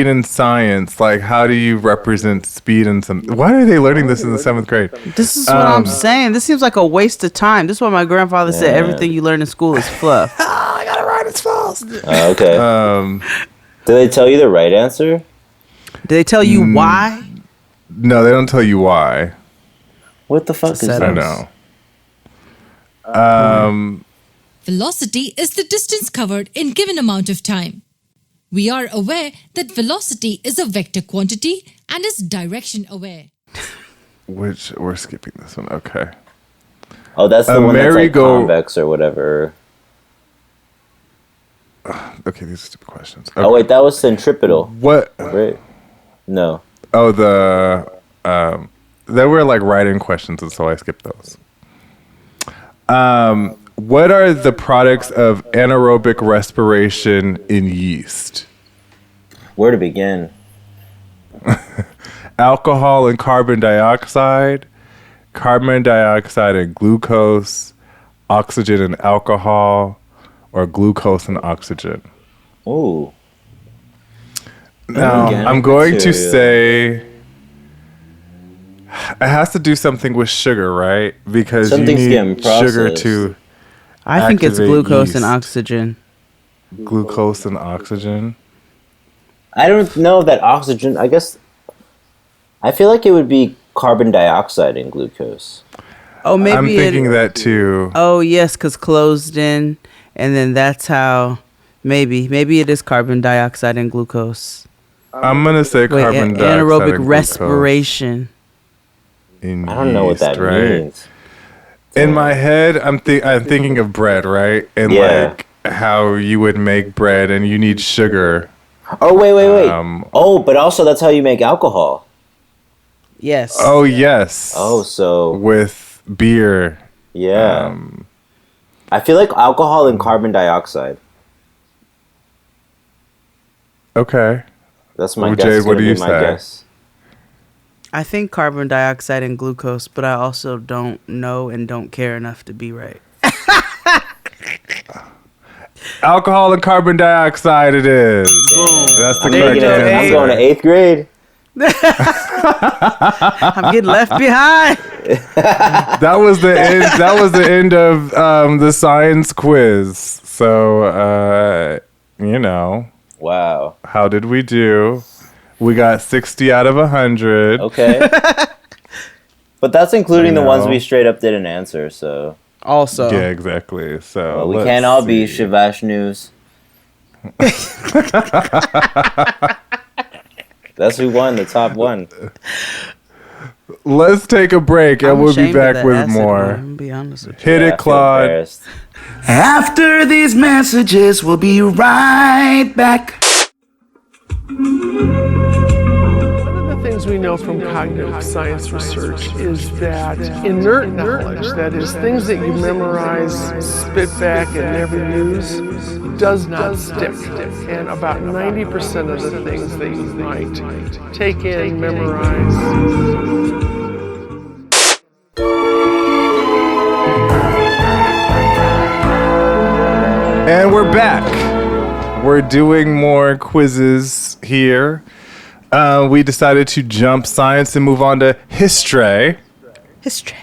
in science. Like, how do you represent speed in some? Why are they learning this in the 7th grade? This is what I'm saying. This seems like a waste of time. This is what my grandfather said. Yeah. Everything you learn in school is fluff. I gotta ride as fast. Okay. Do they tell you the right answer? Did they tell you why? No, they don't tell you why. What the fuck is Setup. that? I know. Velocity is the distance covered in given amount of time. We are aware that velocity is a vector quantity and is direction aware. Which we're skipping this one. Okay. Oh, that's the one that's like merry-go- convex or whatever. Okay, these are stupid questions. Oh wait, that was centripetal, What? right? No. Oh, there were like write-in questions, and so I skipped those. What are the products of anaerobic respiration in yeast? Where to begin? Alcohol and carbon dioxide, carbon dioxide and glucose, oxygen and alcohol, or glucose and oxygen. Ooh. Now, Organic I'm going to material. say it has to do something with sugar, right? Because Something's you getting need sugar processed. to I think it's activate glucose and yeast. oxygen. Glucose and oxygen. I don't know that oxygen. I guess. I feel like it would be carbon dioxide and glucose. Oh, maybe I'm thinking that too. Oh, yes, because closed in, and then that's how. Maybe it is carbon dioxide and glucose. I'm gonna say Wait, carbon dioxide anaerobic and respiration. in I don't know what yeast, that right? means. In my head, I'm thinking of bread, right? And Yeah. like how you would make bread, and you need sugar. Oh wait. Oh But also that's how you make alcohol. Yes. Oh yes. Oh, so with beer. yeah. I feel like alcohol and carbon dioxide. Okay. That's my Well, guess. Jade, It's what gonna do be you my say? guess. I think carbon dioxide and glucose, but I also don't know and don't care enough to be right. Alcohol and carbon dioxide. It is. That's the There you correct go, answer. I'm going to 8th grade. I'm getting left behind. That was the end. That was the end of the science quiz. So you know, Wow. how did we do? We got 60 out of 100. Okay. But that's including You the ones know. we straight up didn't answer. So Also, Yeah, exactly. So well, we let's can't all be see. Shivash News. That's who won the top one. Let's take a break, and I'm we'll be ashamed of back that with acid more. one, I'm gonna be honest with you. Hit Yeah, I it, feel Claude. embarrassed. After these messages, we'll be right back. One of the things we know from cognitive science research is that inert knowledge, that is, things that you memorize, spit back, and never use, does not stick. And about 90% of the things that you might take in, memorize. And we're back. We're doing more quizzes here. We decided to jump science and move on to history. History.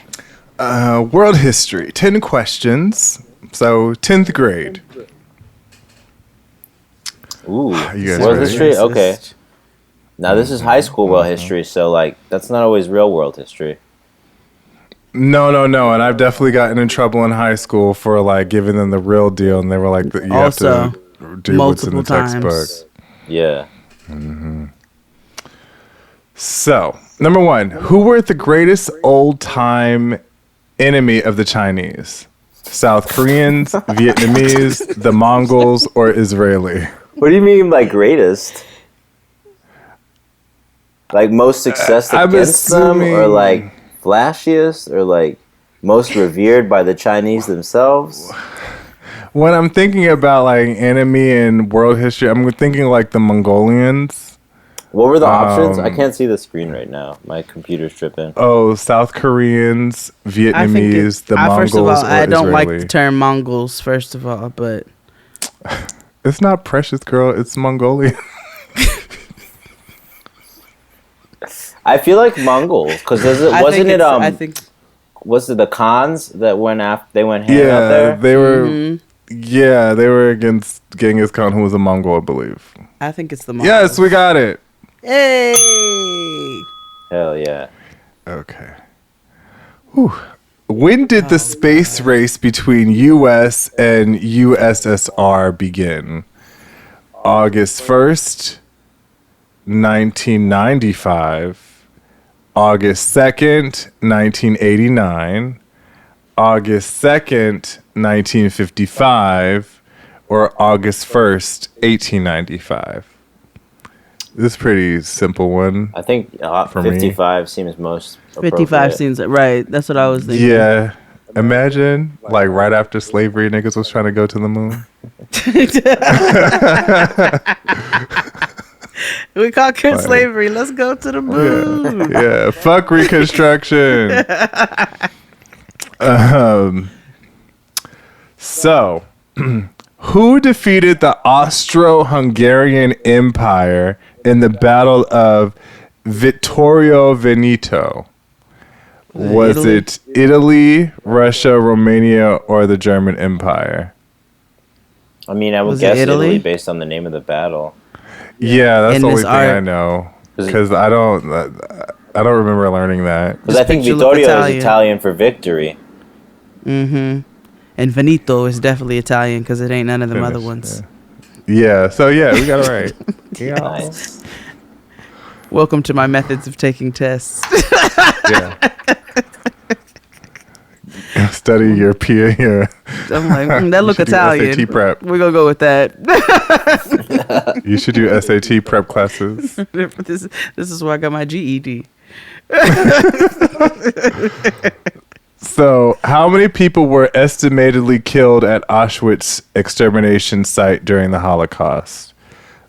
World history. 10 questions. So 10th grade. Ooh. You guys World ready? history? Okay. Now this is high school world history, so like that's not always real world history. No, and I've definitely gotten in trouble in high school for like giving them the real deal, and they were like, "You Also, have to do what's in the multiple times. textbook." Yeah. So, number 1, who were the greatest old-time enemy of the Chinese? South Koreans, Vietnamese, the Mongols, or Israeli? What do you mean by greatest? Like most success I'm against them, or assuming- like flashiest, or like most revered by the Chinese themselves? When I'm thinking about like enemy in world history, I'm thinking like the Mongolians. What were the options? I can't see the screen right now. My computer's tripping. Oh, South Koreans, I think Vietnamese, the Mongols, first of all, or I don't Israeli. like the term Mongols. First of all, but It's not precious, girl. It's Mongolian. I feel like Mongols, because I think was it the Khans that went after they went ham out there? They were. Yeah, they were against Genghis Khan, who was a Mongol, I believe. I think it's the Mongols. Yes, we got it. Hey. Hell yeah. Okay. Whew. When did the space race between U.S. and USSR begin? August 1st, 1995, August 2nd, 1989, August 2nd, 1955, or August 1st, 1895. This is a pretty simple one. I think For me. 55 seems most 55 appropriate. seems right. That's what I was thinking. Yeah. Imagine, like, right after slavery, niggas was trying to go to the moon. We conquered slavery. Let's go to the moon. Yeah, fuck Reconstruction. So, who defeated the Austro-Hungarian Empire in the Battle of Vittorio Veneto? Was Italy? it Italy, Russia, Romania, or the German Empire? I mean, I would Was it guess Italy? Italy based on the name of the battle. Yeah, that's In the only this thing I art- know. Because I don't remember learning that. Because I think picture look Vittorio Italian. is Italian for victory. Mm-hmm. And Veneto is definitely Italian because it ain't none of them other ones. Yeah, so yeah, we got it right. Nice. Welcome to my methods of taking tests. Yeah. Study your PA here. I'm like, that look should do Italian. SAT prep. We're gonna go with that. You should do SAT prep classes. this is where I got my GED. So, how many people were estimatedly killed at Auschwitz extermination site during the Holocaust?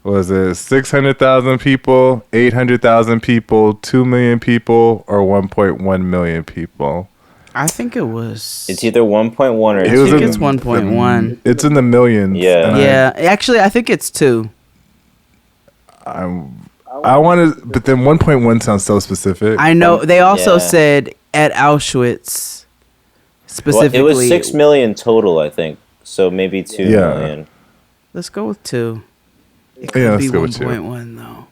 Was it 600,000 people, 800,000 people, 2 million people, or 1.1 million people? I think it was. It's either 1.1 or It I was think in it's 1.1. It's in the millions. Yeah. and Yeah, actually, I think it's 2. I want to, but then 1.1 sounds so specific. I know. They also Yeah. said at Auschwitz Well, specifically. it was 6 million total, I think. So maybe 2 Yeah. million. Let's go with 2. It could Yeah, be let's go with 2. 1.1 though.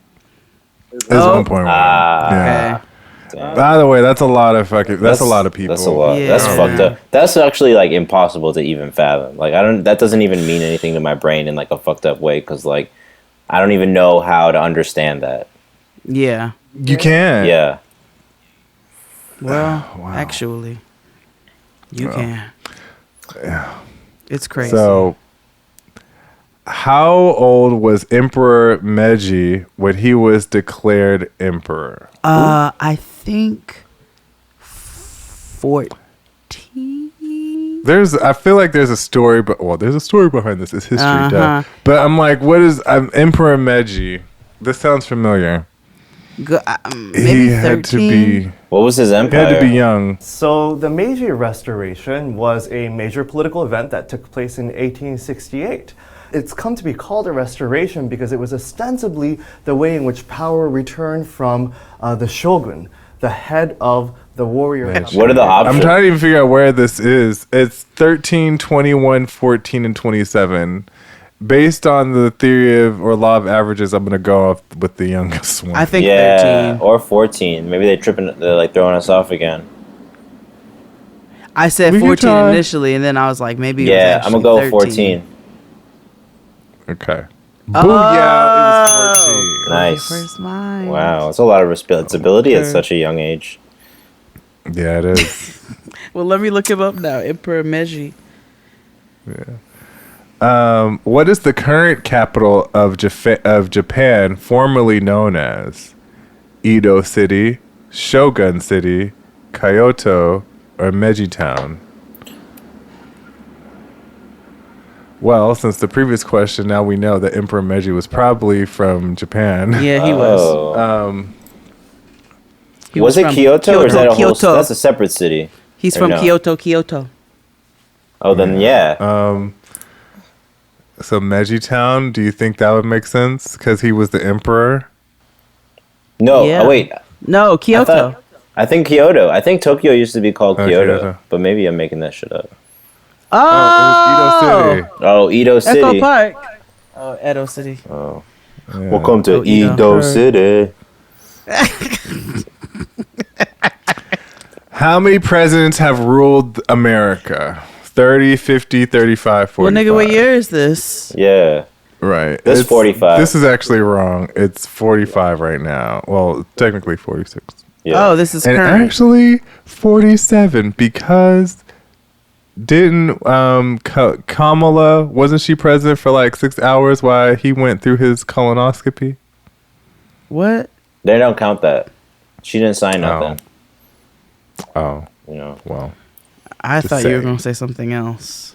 It's Oh. 1.1. Yeah. Okay. Damn. By the way, that's a lot of fucking. That's a lot of people. That's a lot. That's Yeah. fucked up. That's actually like impossible to even fathom. Like that doesn't even mean anything to my brain in like a fucked up way because like I don't even know how to understand that. Yeah. You can. Yeah. Well, actually, you can. Yeah. It's crazy. So, how old was Emperor Meiji when he was declared emperor? I think 14. I feel like there's a story, there's a story behind this. It's history, duh. Uh-huh. But I'm like, what is Emperor Meiji? This sounds familiar. Maybe He had to 13. be. What was his He empire? had to be young. So the Meiji Restoration was a major political event that took place in 1868. It's come to be called a restoration because it was ostensibly the way in which power returned from the shogun, the head of the warrior. What are the options? I'm trying to even figure out where this is. It's 13, 21, 14, and 27. based on the theory of or law of averages, I'm gonna go off with the youngest one. I think Yeah, 13. or 14. Maybe they're like throwing us off again. I said We can 14 try. initially, and then I was like, maybe it was Yeah, I'm actually gonna go 13. 14. Okay. Oh. Booyah! It was 14. Nice. First mind. Wow, it's a lot of responsibility at such a young age. Yeah, it is. Well, let me look him up now. Emperor Meiji. What is the current capital of Japan, formerly known as Edo City, Shogun City, Kyoto, or Meiji Town? Well, since the previous question, now we know that Emperor Meiji was probably from Japan. Yeah, he was. He Was it from Kyoto, or is that a whole? Kyoto. That's a separate city. He's Or from no? Kyoto. Oh, then yeah. So Meiji Town, do you think that would make sense? Because he was the emperor? No. Yeah. Oh wait. No, Kyoto. I think Kyoto. I think Tokyo used to be called Kyoto, Kyoto. but maybe I'm making that shit up. Oh, It was Edo City. Oh, Edo City. Echo Park. Oh, Edo City. Oh. Yeah. Welcome to Oh, Edo. Edo City. How many presidents have ruled America? 30, 50, 35, 45. Well, nigga, what year is this? Yeah. Right. That's It's- 45. This is actually wrong. It's 45 right now. Well, technically 46. Yeah. Oh, this is And current. actually 47 because didn't Kamala, wasn't she president for like 6 hours while he went through his colonoscopy? What? They don't count that. She didn't sign nothing. Oh, You know. well. I Just thought you were saying. going to say something else.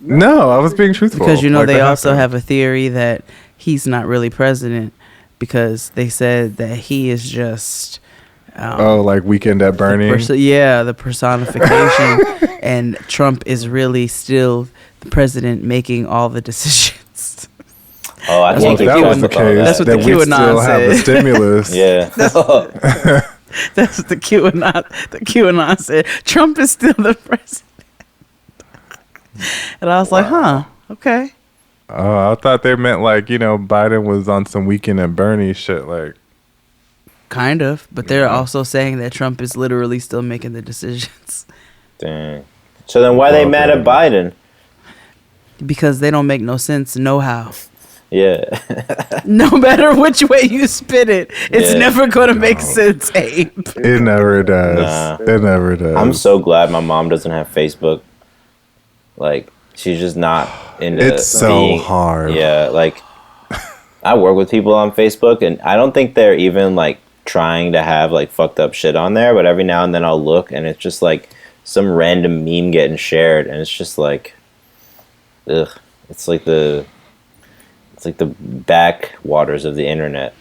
No, I was being truthful. Because, you know, Like, they that also happened. have a theory that he's not really president because they said that he is just... Oh, like Weekend at Bernie? the personification. And Trump is really still the president making all the decisions. Oh, I That's can't what get the that was the about case, That's what that the we QAnon still have the said. stimulus. Yeah. That's what the QAnon said. Trump is still the president. And I was like, huh, okay. Oh, I thought they meant like, you know, Biden was on some Weekend at Bernie shit. Like, Kind of. But they're also saying that Trump is literally still making the decisions. Dang. So then why they mad at Biden? Because they don't make no sense, no how. Yeah. No matter which way you spin it, it's Yeah. never going to make sense, Abe. it never does. Nah. It never does. I'm so glad my mom doesn't have Facebook. Like, she's just not into It's so hard. Yeah, like, I work with people on Facebook, and I don't think they're even, like, trying to have, like, fucked up shit on there, but every now and then I'll look, and it's just, like, some random meme getting shared, and it's just, like, ugh. It's like the backwaters of the internet.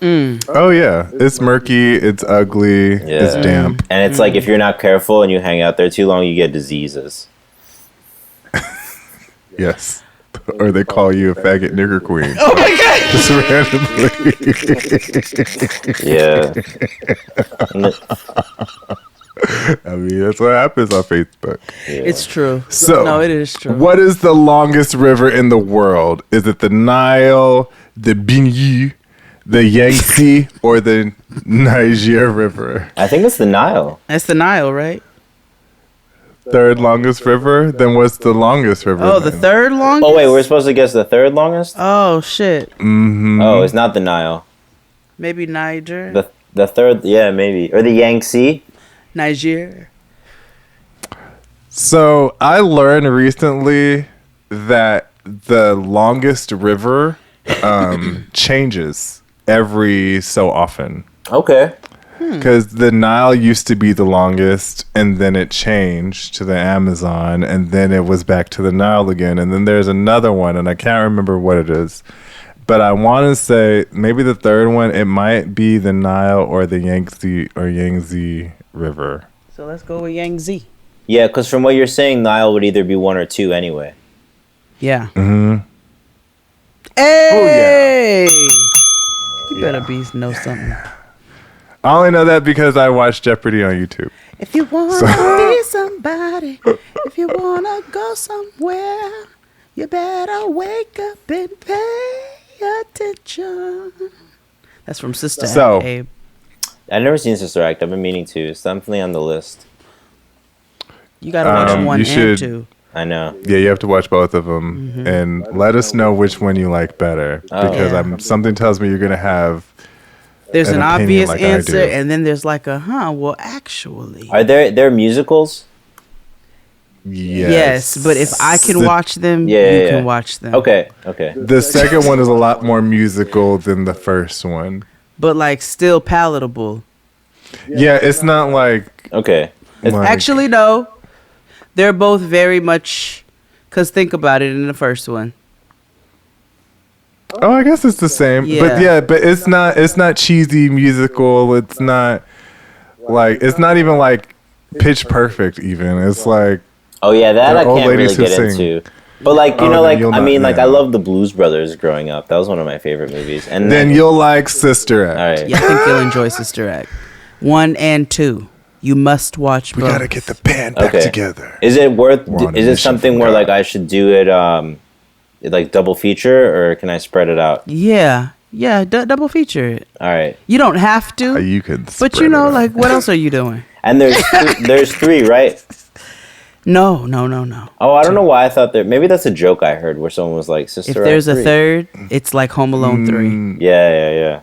Oh, yeah. It's murky. It's ugly. It's Yeah. damp. And it's like, if you're not careful and you hang out there too long, you get diseases. Yes. Or they call you a faggot nigger queen. Oh my God. Just randomly. Yeah. I mean, that's what happens on Facebook. It's true. So, no, it is true. What is the longest river in the world? Is it the Nile, the Binyü, the Yangtze, or the Niger River? I think it's the Nile. That's the Nile, right? Third longest river? Then what's the longest river? Oh, the then? third longest? Oh, wait, we're supposed to guess the third longest? Oh, shit. Mm-hmm. Oh, it's not the Nile. Maybe Niger. The third, yeah, maybe. Or the Yangtze. Niger. So I learned recently that the longest river changes every so often. Okay. Because the Nile used to be the longest, and then it changed to the Amazon, and then it was back to the Nile again. And then there's another one, and I can't remember what it is. But I want to say maybe the third one, it might be the Nile or the Yangtze River. So let's go with Yangtze. Yeah, because from what you're saying, Nile would either be one or two anyway. Yeah. Mm-hmm. Hey! You better know something. I only know that because I watch Jeopardy on YouTube. If you want to be somebody, if you want to go somewhere, You better wake up and pay attention. That's from Sister So- Act, Abe. I've never seen Sister Act. I've been meaning to. It's definitely on the list. You gotta watch one you and should- two. I know. Yeah, you have to watch both of them, and let us know which one you like better. Oh. Because Yeah. something tells me you're gonna have. There's an an opinion obvious like I answer, do. and then there's like a well, actually. Are there musicals? Yes, but if I can watch them, Yeah, you yeah. can watch them. Okay. The second one is a lot more musical than the first one. But like still palatable. Yeah, it's not like Okay. like- Actually, no. They're both very much. Cause think about it in the first one. Oh, I guess it's the same. But but it's not cheesy musical. It's not even like Pitch Perfect even. It's like Oh yeah, that they're I old can't really ladies who get sing. into. But like you Oh, know, then like you'll I not- mean, like yeah. I love the Blues Brothers growing up. That was one of my favorite movies. And then you'll like Sister Act. all right. Yeah, I think you'll enjoy Sister Act 1 and 2. You must watch We both. gotta get the band back Okay. together. Is it worth? We're on a Is it mission something from where God. like I should do it, like double feature, or can I spread it out? Yeah, double feature it. All right. You don't have to, You can. but spread you know, it out. like what else are you doing? And there's three, right? No. Oh, I don't know why I thought that. Maybe that's a joke I heard where someone was like, "Sister If Act there's a 3." third, it's like Home Alone 3. Yeah.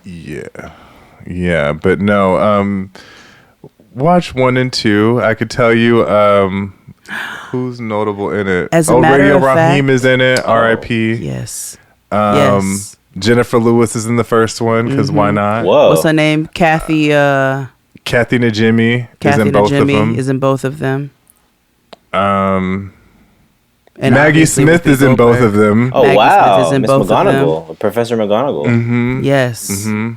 Yeah, but no. Watch 1 and 2. I could tell you who's notable in it. As a matter Radio of Raheem fact- is in it. R.I.P. Yes. Yes. Jennifer Lewis is in the first one because why not? Whoa. What's her name? Kathy Najimy is in Najimy both of them. is in both of them. And Maggie obviously Smith Whoopi is in both Goldberg. of them. Oh Maggie wow, Smith is in Miss both of them. McGonagall, Professor McGonagall. Yes. Who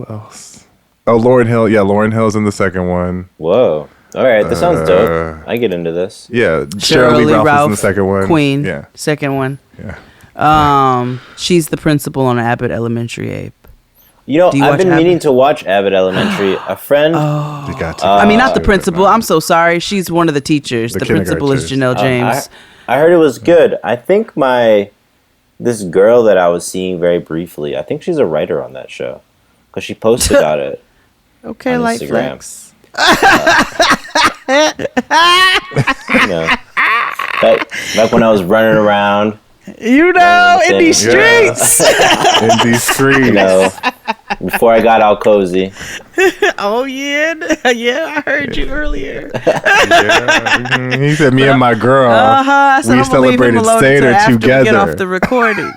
else? Oh, Lauryn Hill. Yeah, Lauryn Hill's in the second one. Whoa. All right, that sounds dope. I get into this. Yeah, Shirley Ralph is in the second one. Queen. Yeah. Second one. Yeah. She's the principal on Abbott Elementary, Abe. You know, Do you I've watch been meaning Abbott? to watch Abbott Elementary. A friend. You got to. I mean, not the principal. I'm so sorry. She's one of the teachers. The The principal is kindergartners. Janelle James. I heard it was good. I think this girl that I was seeing very briefly, I think she's a writer on that show because she posted about it. Okay, on light Instagram. flex. You know, back when I was running around, You know, in these Yeah. streets. In these streets. you know, before I got all cozy. Oh yeah, yeah. I heard you earlier. Yeah. He said, "Me and my girl, I said, we I'm gonna leave him celebrated alone until Seder after we together." get off the recording.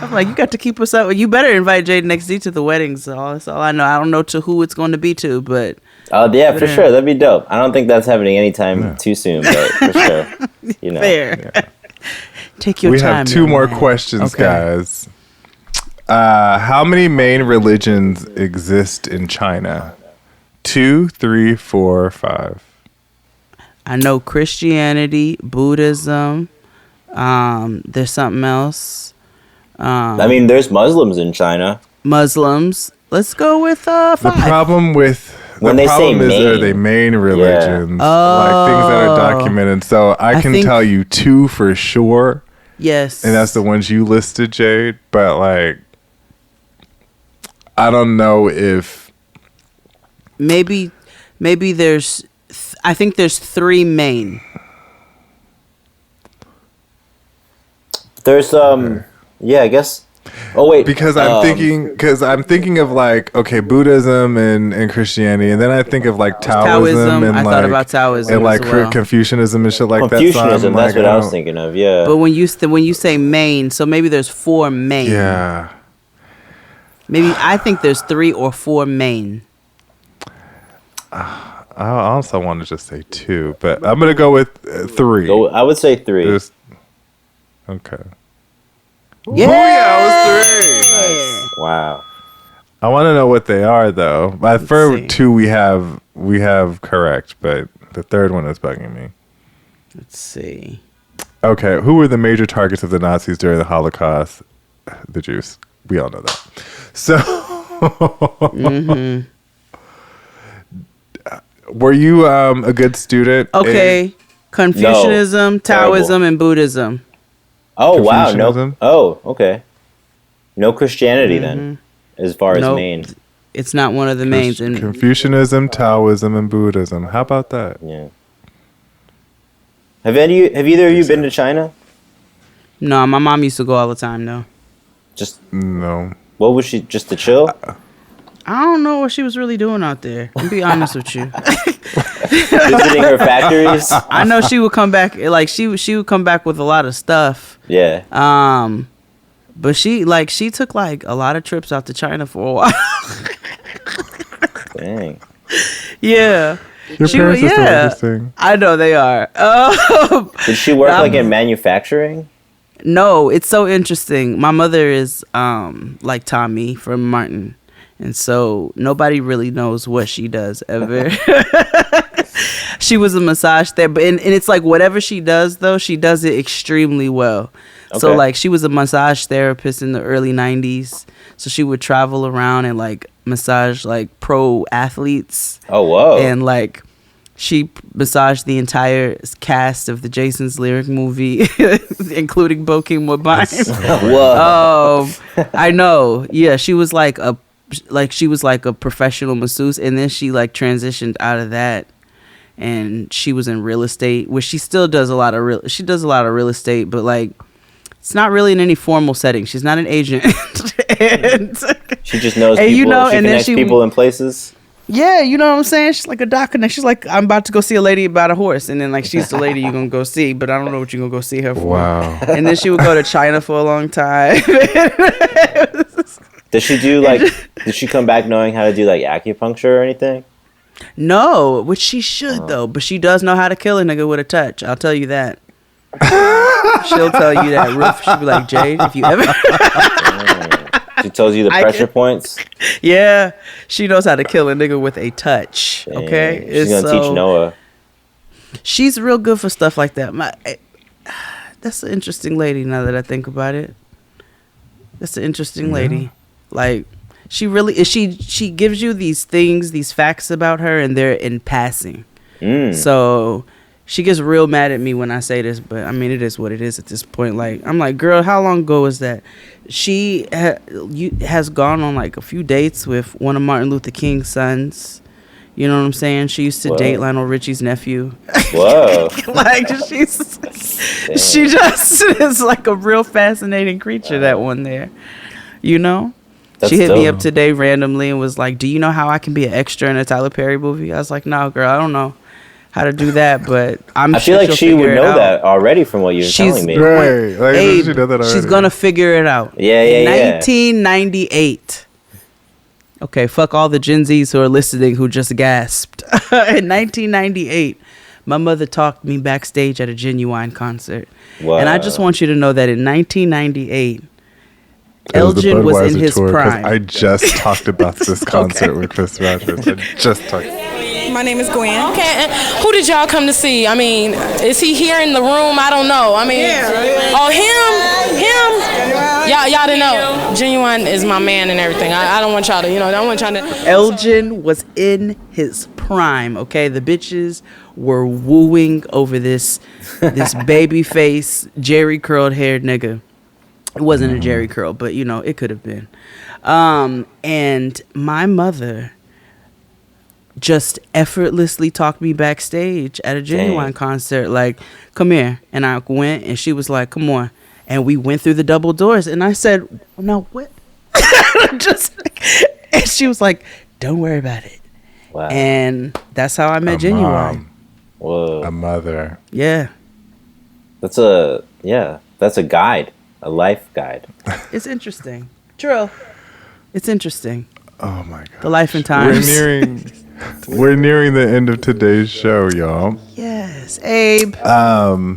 I'm like, you got to keep us up. You better invite Jaden XD to the weddings. That's all I know. I don't know to who it's going to be to, but Oh yeah, for sure. That'd be dope. I don't think that's happening anytime too soon, but for sure. You know. fair. Take your We time. have 2 young more man. questions, Okay. guys. How many main religions exist in China? 2, 3, 4, 5. I know Christianity, Buddhism. There's something else. I mean, there's Muslims in China. Muslims. Let's go with 5. The problem with When they say are main. they main religions, Oh. like things that are documented. So I can think- tell you 2 for sure, Yes. and that's the ones you listed, Jade. But like, I don't know if maybe there's. I think there's 3 main. There's yeah, I guess. Oh wait, because I'm thinking of like, okay, Buddhism and Christianity, and then I think of like Taoism and I like thought about Taoism and like as well. Confucianism and shit like that. So Confucianism. I'm That's like, what I was don't- thinking of. Yeah. But when you say main, so maybe there's 4 main. Yeah. Maybe I think there's 3 or 4 main. I also want to just say 2, but I'm gonna go with 3. I would say 3. There's- okay. Yeah, Booyah, it was 3. Nice. Wow. I want to know what they are though. My first 2 we have correct, but the third one is bugging me. Let's see. Okay, who were the major targets of the Nazis during the Holocaust? The Jews. We all know that. So, Were you a good student? Okay. Confucianism, No, Taoism, terrible. and Buddhism. Oh wow, no. Confucianism? Oh, okay. No Christianity then, as far as Nope. Maine. It's not one of the mains. And Confucianism, Taoism, and Buddhism. How about that? Yeah. Have either of you been to China? no, my mom used to go all the time. No, Just No. what was she? Just to chill? I don't know what she was really doing out there. To be honest with you, Visiting her factories? I know she would come back. Like she would come back with a lot of stuff. Yeah. But she took like a lot of trips out to China for a while. Dang. Yeah. Your She parents would- are so yeah. interesting. I know they are. Did she work like in manufacturing? No, it's so interesting. My mother is like Tommy from Martin. And so nobody really knows what she does ever. She was a massage therapist. And it's like whatever she does, though, she does it extremely well. So, Okay. like, she was a massage therapist in the early 90s. So she would travel around and, like, massage, like, pro athletes. Oh, whoa. And, like, she massaged the entire cast of the Jason's Lyric movie, including Bokeem Woodbine. Whoa. I know. Yeah, she was like a professional masseuse, and then she like transitioned out of that, and she was in real estate, which she still does a lot of real estate, but like it's not really in any formal setting. She's not an agent. And, She just knows and, people. you know, she and then connects she- people in places. yeah, you know what I'm saying? She's like a doc connect. She's like, I'm about to go see a lady about a horse, and then like she's the lady you're gonna go see, but I don't know what you're gonna go see her for. Wow. And then she would go to China for a long time. Does she do like? Did she come back knowing how to do like acupuncture or anything? No, which she should though, but she does know how to kill a nigga with a touch. I'll tell you that. She'll tell you that. She'll be like, Jade, if you ever, She tells you the I pressure can- points. yeah, she knows how to kill a nigga with a touch. Okay, Dang. She's gonna teach Noah. She's real good for stuff like that. That's an interesting lady. Now that I think about it, that's an interesting lady. Like she really is. She gives you these things, these facts about her, and they're in passing. So she gets real mad at me when I say this, but I mean it is what it is at this point. Like I'm like, girl, how long ago was that? She has gone on like a few dates with one of Martin Luther King's sons. You know what I'm saying? She used to Whoa. date Lionel Richie's nephew. Whoa. Like she just is like a real fascinating creature. That one there, you know. That's She hit me dope. up today randomly and was like, "Do you know how I can be an extra in a Tyler Perry movie?" I was like, "No, girl, I don't know how to do that, but I'm I sure feel like she'll she figure would it know out." that already from what you were She's telling me. Right. Like, Abe, she know that she's already. gonna figure it out. Yeah, In yeah, yeah. 1998. Okay, fuck all the Gen Zs who are listening who just gasped. In 1998, my mother talked me backstage at a Genuine concert. Wow. And I just want you to know that in 1998, It was the Elgin was in Budweiser his tour, 'cause prime. I just talked about this concert with Chris Rogers. I just talked. My name is Gwen. Okay, and who did y'all come to see? I mean, is he here in the room? I don't know. I mean, oh, him. Y'all didn't know. Genuine is my man and everything. I don't want y'all to, I don't want y'all to. Elgin was in his prime, okay? The bitches were wooing over this baby face, Jerry curled haired nigga. It wasn't a Jerry curl, but it could have been. And my mother just effortlessly talked me backstage at a Genuine concert, like, come here. And I went, and she was like, come on. And we went through the double doors, and I said, no, what? And she was like, don't worry about it. Wow. And that's how I met A Genuine. mom. Whoa. A mother. Yeah. That's a guide, a life guide. It's interesting. Trill. It's interesting. Oh my god. The life and times. We're nearing the end of today's show, y'all. Yes, Abe.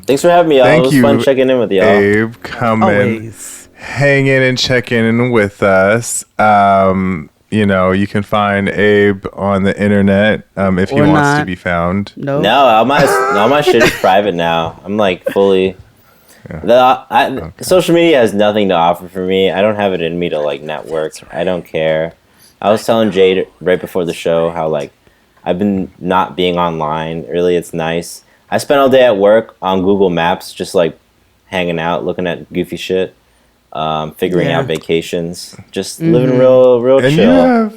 Thanks for having me, y'all. Thank It was you, fun checking in with y'all. Abe, coming, Always. hanging and checking in with us. You can find Abe on the internet if he Or wants to not. be found. No. No, all my shit is private now. I'm like fully. Social media has nothing to offer for me. I don't have it in me to like network. I don't care. I was telling Jade right before the show how like I've been not being online. Really, it's nice. I spent all day at work on Google Maps, just like hanging out, looking at goofy shit, figuring out vacations, just living real and chill.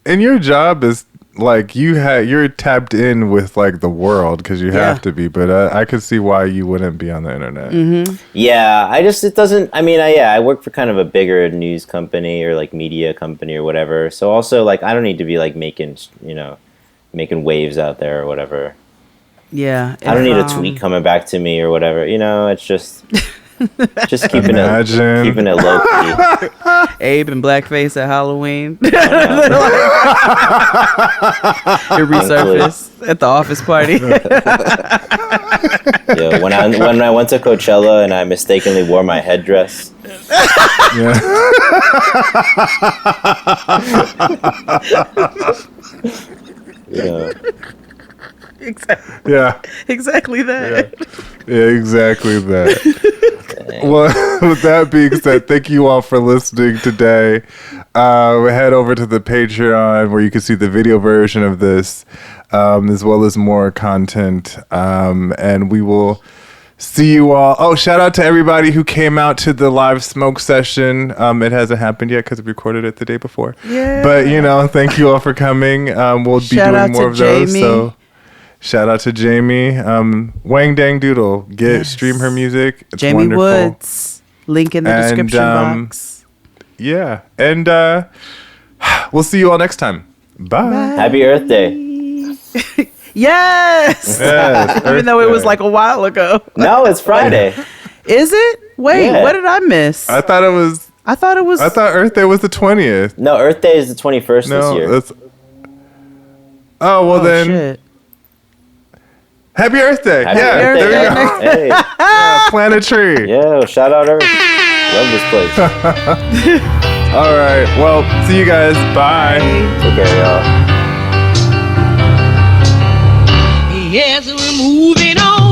And your job is like you're tapped in with like the world because you have to be. But I could see why you wouldn't be on the internet. Yeah, it doesn't. I mean, I work for kind of a bigger news company or like media company or whatever. So also like I don't need to be like making waves out there or whatever. Yeah, I don't need a tweet coming back to me or whatever. It's just keeping it low key. Abe in blackface at Halloween. It resurfaced at the office party. Yeah, when I went to Coachella and I mistakenly wore my headdress. Yeah. Exactly. Yeah. Exactly that. Yeah, exactly that. Well, with that being said, thank you all for listening today. We head over to the Patreon where you can see the video version of this, as well as more content. And we will see you all. Oh, shout out to everybody who came out to the live smoke session. It hasn't happened yet because we recorded it the day before. Yeah. But, thank you all for coming. We'll be doing more of those. Jamie. So shout out to Jamie. Wang Dang Doodle. Stream her music. It's Jamie wonderful. Woods. Link in the description box. Yeah. And we'll see you all next time. Bye. Happy Earth Day. Yes. Even though it was like a while ago. No, it's Friday. Is it? Wait, what did I miss? I thought Earth Day was the 20th. No, Earth Day is the 21st this year. Then. Shit. Happy Earth Day. Happy Earth Day. There you go. Hey. Plant a tree. Yo, shout out Earth. Love this place. All right. Well, see you guys. Bye. Take care, y'all. Yes, we're moving on.